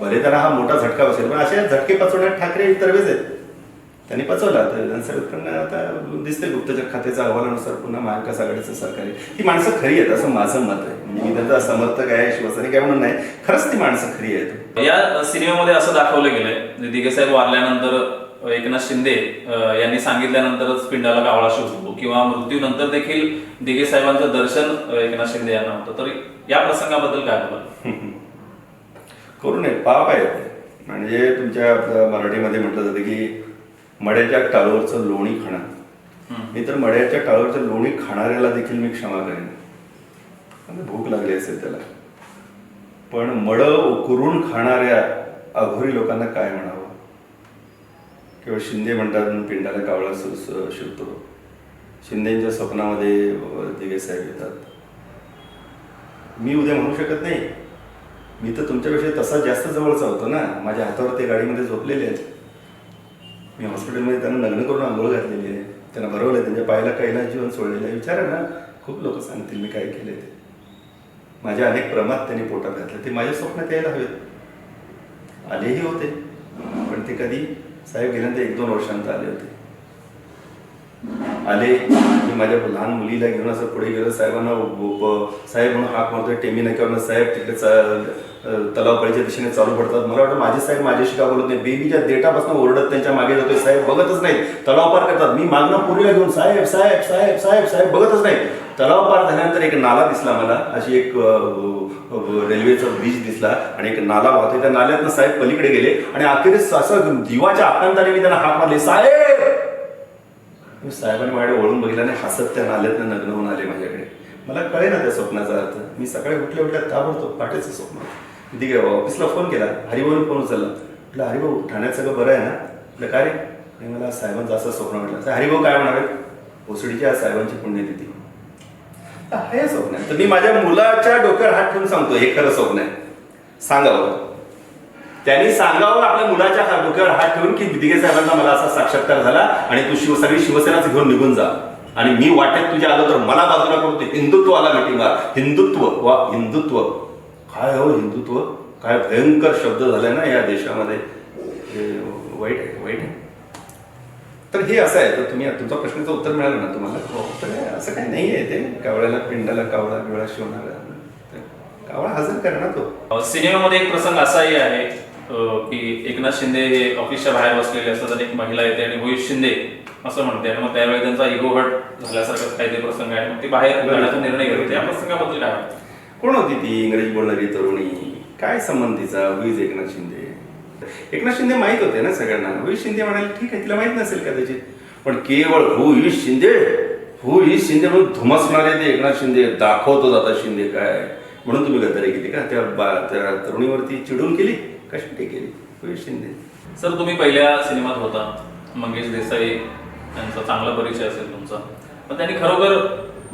भले त्यांना हा मोठा झटका बसेल पण असे झटके पचवण्यात ठाकरे तरवेज आहेत. त्यांनी पचवला. तर विधानसभेत पण आता दिसते गुप्तचर खात्याच्या अहवालानुसार पुन्हा महाविकास आघाडीचं सरकार आहे. ती माणसं खरी आहेत असं माझं मत आहे. म्हणजे मी त्यांचा समर्थक आहे शिवसैनिक आहे म्हणून नाही, खरंच ती माणसं खरी आहेत. या सिनेमामध्ये असं दाखवलं गेलंय दिघे साहेब वारल्यानंतर एकनाथ शिंदे यांनी सांगितल्यानंतरच पिंडाला कावळा शिवतो किंवा मृत्यूनंतर देखील दिघे साहेबांचं दर्शन एकनाथ शिंदे यांना होतं. तर या प्रसंगाबद्दल काय बोला? करू नये, पाप आहे ते. म्हणजे तुमच्या आपल्या मराठीमध्ये म्हटलं जातं की मड्याच्या टाळूवरचं लोणी खाणं. मी तर मड्याच्या टाळूवरचं लोणी खाणाऱ्याला देखील मी क्षमा करेन. भूक लागली असेल त्याला. पण मड उकरून खाणाऱ्या अघोरी लोकांना काय म्हणावं. किंवा शिंदे म्हणतात पिंडाला कावळा शिवतो. शिंदेच्या स्वप्नामध्ये दिघे साहेब येतात. मी उद्या म्हणू शकत नाही. मी तर तुमच्यापेक्षा तसा जास्त जवळचा होतो ना. माझ्या हातावर ते गाडीमध्ये झोपलेले आहेत. मी हॉस्पिटलमध्ये त्यांना लग्न करून आंघोळ घातलेली आहे. त्यांना भरवलं आहे. त्यांच्या पायाला कैला जीवन सोडलेलं आहे. विचारा ना, खूप लोक सांगतील मी काय केले ते. माझ्या अनेक प्रमाद त्यांनी पोटात घातले. ते माझ्या स्वप्नात यायला हवेत. आलेही होते पण ते कधी साहेब गेल्यानंतर 1-2 वर्षांत आले होते. आले मी माझ्या लहान मुलीला घेऊन असं पुढे गेलो. साहेबांना साहेब म्हणून हाक मारतोय. टेमी नाक्यावरनं साहेब तिकडे तलावकडच्या दिशेने चालू पडतात. मला वाटतं माझे साहेब माझ्याशी का बोलत नाही. बेबीच्या देटापासून ओरडत त्यांच्या मागे जातोय. साहेब बघतच नाही. तलाव पार करतात. मी मागणं पुरीला घेऊन साहेब साहेब साहेब साहेब साहेब बघतच नाही. तलाव पार झाल्यानंतर एक नाला दिसला मला. अशी एक रेल्वेचा ब्रिज दिसला आणि एक नाला वाहतोय. त्या नाल्यातनं साहेब पलीकडे गेले आणि अखेरीस असं जीवाच्या आकांताने मी त्यांना हाक मारले, साहेब. साहेबांनी माझ्याकडे वळून बघितलं आणि हसत त्या नाल्यातनं नग्न होऊन आले माझ्याकडे. मला कळे ना त्या स्वप्नाचा अर्थ. मी सकाळी उठल्या ताबडतो पाठीचं स्वप्न. ठीक आहे, ऑफिसला फोन केला. हरिभाऊने फोन उचलला. म्हटलं हरिभाऊ ठाण्यात सगळं बरं आहे ना. म्हटलं काय रे. आणि मला साहेबांचं असं स्वप्न म्हटलं. हरिभाऊ काय म्हणावे, ओसडीच्या साहेबांची पुण्यतिथी हे स्वप्न आहे. तर मी माझ्या मुलाच्या डोक्यावर हात ठेवून सांगतो हे खरं स्वप्न आहे. सांगावं त्यांनी सांगावं आपल्या मुलाच्या डोक्यावर हात ठेवून की दिघे साहेबांना मला असा साक्षात्कार झाला आणि तू सगळी शिवसेनाच घेऊन निघून जा आणि मी वाटेत तुझ्या आलो तर मला बाजूला करून ते हिंदुत्वाला मिटिंगला. हिंदुत्व वा हिंदुत्व काय हो. हिंदुत्व काय भयंकर शब्द झालाय ना या देशामध्ये. वाईट आहे, वाईट आहे. तर हे असं आहे. तर तुम्ही तुमच्या प्रश्नाचं उत्तर मिळालं ना तुम्हाला. तर असं काही नाही आहे. ते कावळ्याला पिंडाला कावळा बिवळा शिवणारा कावळा हजर करा ना तो. सिनेमामध्ये एक प्रसंग असाही आहे की एकनाथ शिंदे हे ऑफिसच्या बाहेर बसलेले असतात आणि एक महिला येते आणि रोहित शिंदे असं म्हणते आणि मग त्यावेळी त्यांचा इगो हट झाल्यासारखं काहीतरी प्रसंग आहे. मग ती बाहेर जाण्याचा निर्णय घेते. त्या प्रसंगाबद्दल काय वाटतं? कोण होती ती इंग्रजी बोलणारी तरुणी. काय संबंधीचा हुईज एकनाथ शिंदे. एकनाथ शिंदे माहित होते ना सगळ्यांना. हुईज शिंदे म्हणाले ठीक आहे तिला माहित नसेल कदाचित. पण केवळ हुईज शिंदे म्हणून धुमसणारे ते एकनाथ शिंदे दाखवतो जाता शिंदे काय म्हणून तुम्ही गद्दारी केली का. त्या तरुणीवरती चिडून केली. कशासाठी केली. हुईज शिंदे. सर तुम्ही पहिल्या सिनेमात होता. मंगेश देसाई यांचा चांगला परिचय असेल तुमचा. पण त्यांनी खरोखर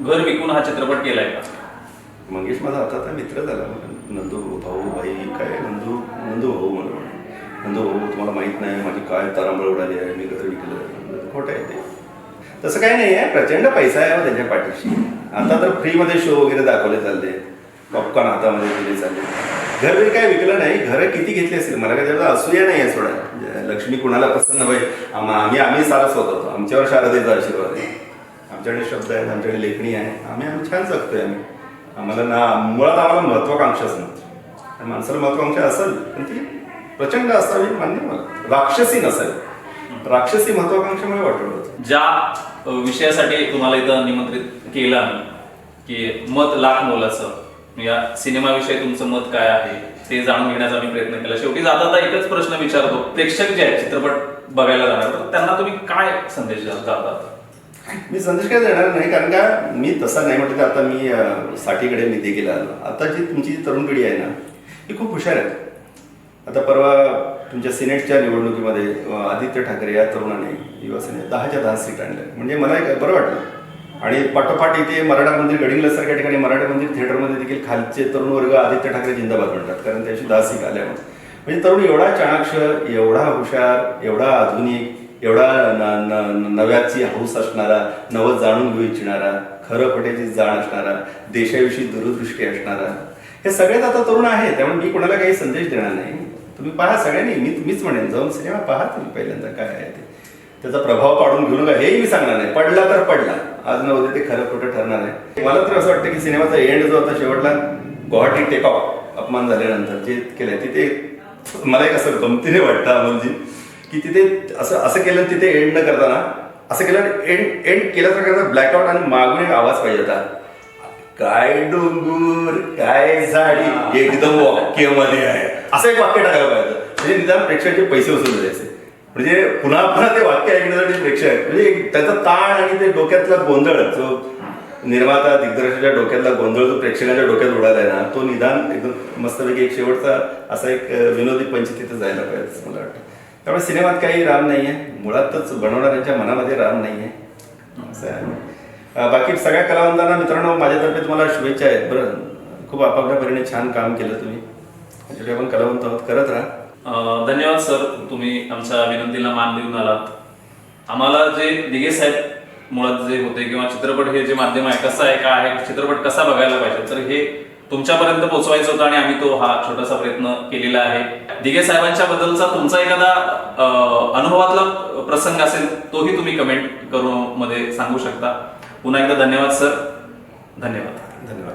घर विकून हा चित्रपट केलाय का? मंगेश माझा आता मित्र झाला. नंदू भाऊ भाई काय नंदू भाऊ मला म्हणे. नंदू भाऊ तुम्हाला माहित नाही माझी काय तारांबळ उडाली आहे. मी घर विकलं. खोटं आहे ते. तसं काही नाही आहे. प्रचंड पैसा आहे त्यांच्या पाठीशी. आता तर फ्रीमध्ये शो वगैरे दाखवले चालले. पॉपकॉर्न हातामध्ये दिले चालले. घर वगैरे काय विकलं नाही. घरं किती घेतली असेल मला काय त्याचा असूया नाही आहे. सोडा लक्ष्मी कुणाला पसंत होईल. आम्ही सारस होत. आमच्यावर शारदेचा आशीर्वाद आहे. आमच्याकडे शब्द आहेत. आमच्याकडे लेखणी आहे. आम्ही छान जगतोय. आम्हाला मुळात आम्हाला महत्वाकांक्षाच नव्हती. आणि माणसाला महत्वाकांक्षा असेल पण ती प्रचंड असावी मान्य मला. राक्षसी नसेल. राक्षसी महत्वाकांक्षामुळे वाटलं होतं. ज्या विषयासाठी तुम्हाला इथं निमंत्रित केलं आम्ही की मत लाख मोलाचं या सिनेमाविषयी तुमचं मत काय आहे ते जाणून घेण्याचा आम्ही प्रयत्न केला. शेवटी जाता एकच प्रश्न विचारतो. प्रेक्षक जे आहेत चित्रपट बघायला जाणार तर त्यांना तुम्ही काय संदेश जातात? मी संदेश काय देणार नाही कारण का मी तसा नाही म्हटलं. आता मी साठीकडे निधी गेला. आता जी तुमची तरुण पिढी आहे ना ही खूप हुशार आहे. आता परवा तुमच्या सिनेटच्या निवडणुकीमध्ये आदित्य ठाकरे या तरुणाने युवासेने 10च्या 10 सीट आणल्या. म्हणजे मला एक बरं वाटलं. आणि पाठोपाठ इथे मराठा मंदिर गडिंगलसारख्या ठिकाणी मराठा मंदिर थिएटरमध्ये देखील खालचे तरुण वर्ग आदित्य ठाकरे जिंदाबाद म्हणतात, कारण त्याची दासिक आल्यामुळे. म्हणजे तरुण एवढा चाणाक्ष, एवढा हुशार, एवढा आधुनिक, एवढा नव्याची हौस असणारा, नवं जाणून घेऊ इच्छिणारा, खरं खोट्याची जाण असणारा, देशाविषयी दूरदृष्टी असणारा, हे सगळेच आता तरुण आहेत. त्यामुळे मी कोणाला काही संदेश देणार नाही. तुम्ही पहा सगळ्यांनी, मीच म्हणेन जाऊन सिनेमा पहा तुम्ही पहिल्यांदा काय आहे ते. त्याचा प्रभाव पाडून घेऊ नका हेही मी सांगणार नाही. पडला तर पडला, आज न उद्या ते खरं खोटं ठरणार आहे. मला तर असं वाटतं की सिनेमाचा एंड जो होता शेवटला गुवाहाटी टेक ऑफ अपमान झाल्यानंतर जे केलंय तिथे मला एक असं गमतीने वाटतं अमोलजी की तिथे असं केलं, तिथे एंड न करताना असं केलं, एंड केलं तर करता ब्लॅकआउट आणि मागून एक आवाज पाहिजे होता, काय डोंगर काय झाडी एकदम वाक्यामध्ये आहे, असं एक वाक्य टाकायला पाहिजे. म्हणजे निदान प्रेक्षकांचे पैसे वसूल झाले असे. म्हणजे पुन्हा पुन्हा ते वाक्य ऐकण्यासाठी प्रेक्षक म्हणजे त्याचा ताण आणि ते डोक्यातला गोंधळ जो निर्माता दिग्दर्शकाच्या डोक्यातला गोंधळ जो प्रेक्षकांच्या डोक्यात उडाला आहे ना, तो निदान एकदम मस्तपैकी एक शेवटचा असा एक विनोदी पंच तिथे जायला पाहिजे असं मला वाटतं. त्यामुळे सिनेमात काही राम नाही आहे, मुळातच बनवणाऱ्यांच्या मनामध्ये राम नाही आहे असं आहे. बाकी सगळ्या कलावंतांना मित्रांनो माझ्यातर्फे तुम्हाला शुभेच्छा आहेत. बरं, खूप आपापल्या परीने छान काम केलं तुम्ही, त्याच्यासाठी आपण कलावंत आहोत, करत राहा. धन्यवाद सर, तुम्ही आमच्या विनंतीला मान देऊन आलात. आम्हाला जे दिघे साहेब मुळात जे होते किंवा चित्रपट हे जे माध्यम आहे कसं आहे, काय आहे, चित्रपट कसा बघायला पाहिजे, तर हे तुमच्यापर्यंत पोहोचवायचं होतं आणि आम्ही तो हा छोटासा प्रयत्न केलेला आहे. दिघे साहेबांच्या बद्दलचा तुमचा एखादा अनुभवातला प्रसंग असेल तोही तुम्ही कमेंट करून मध्ये सांगू शकता. पुन्हा एकदा धन्यवाद सर. धन्यवाद. धन्यवाद.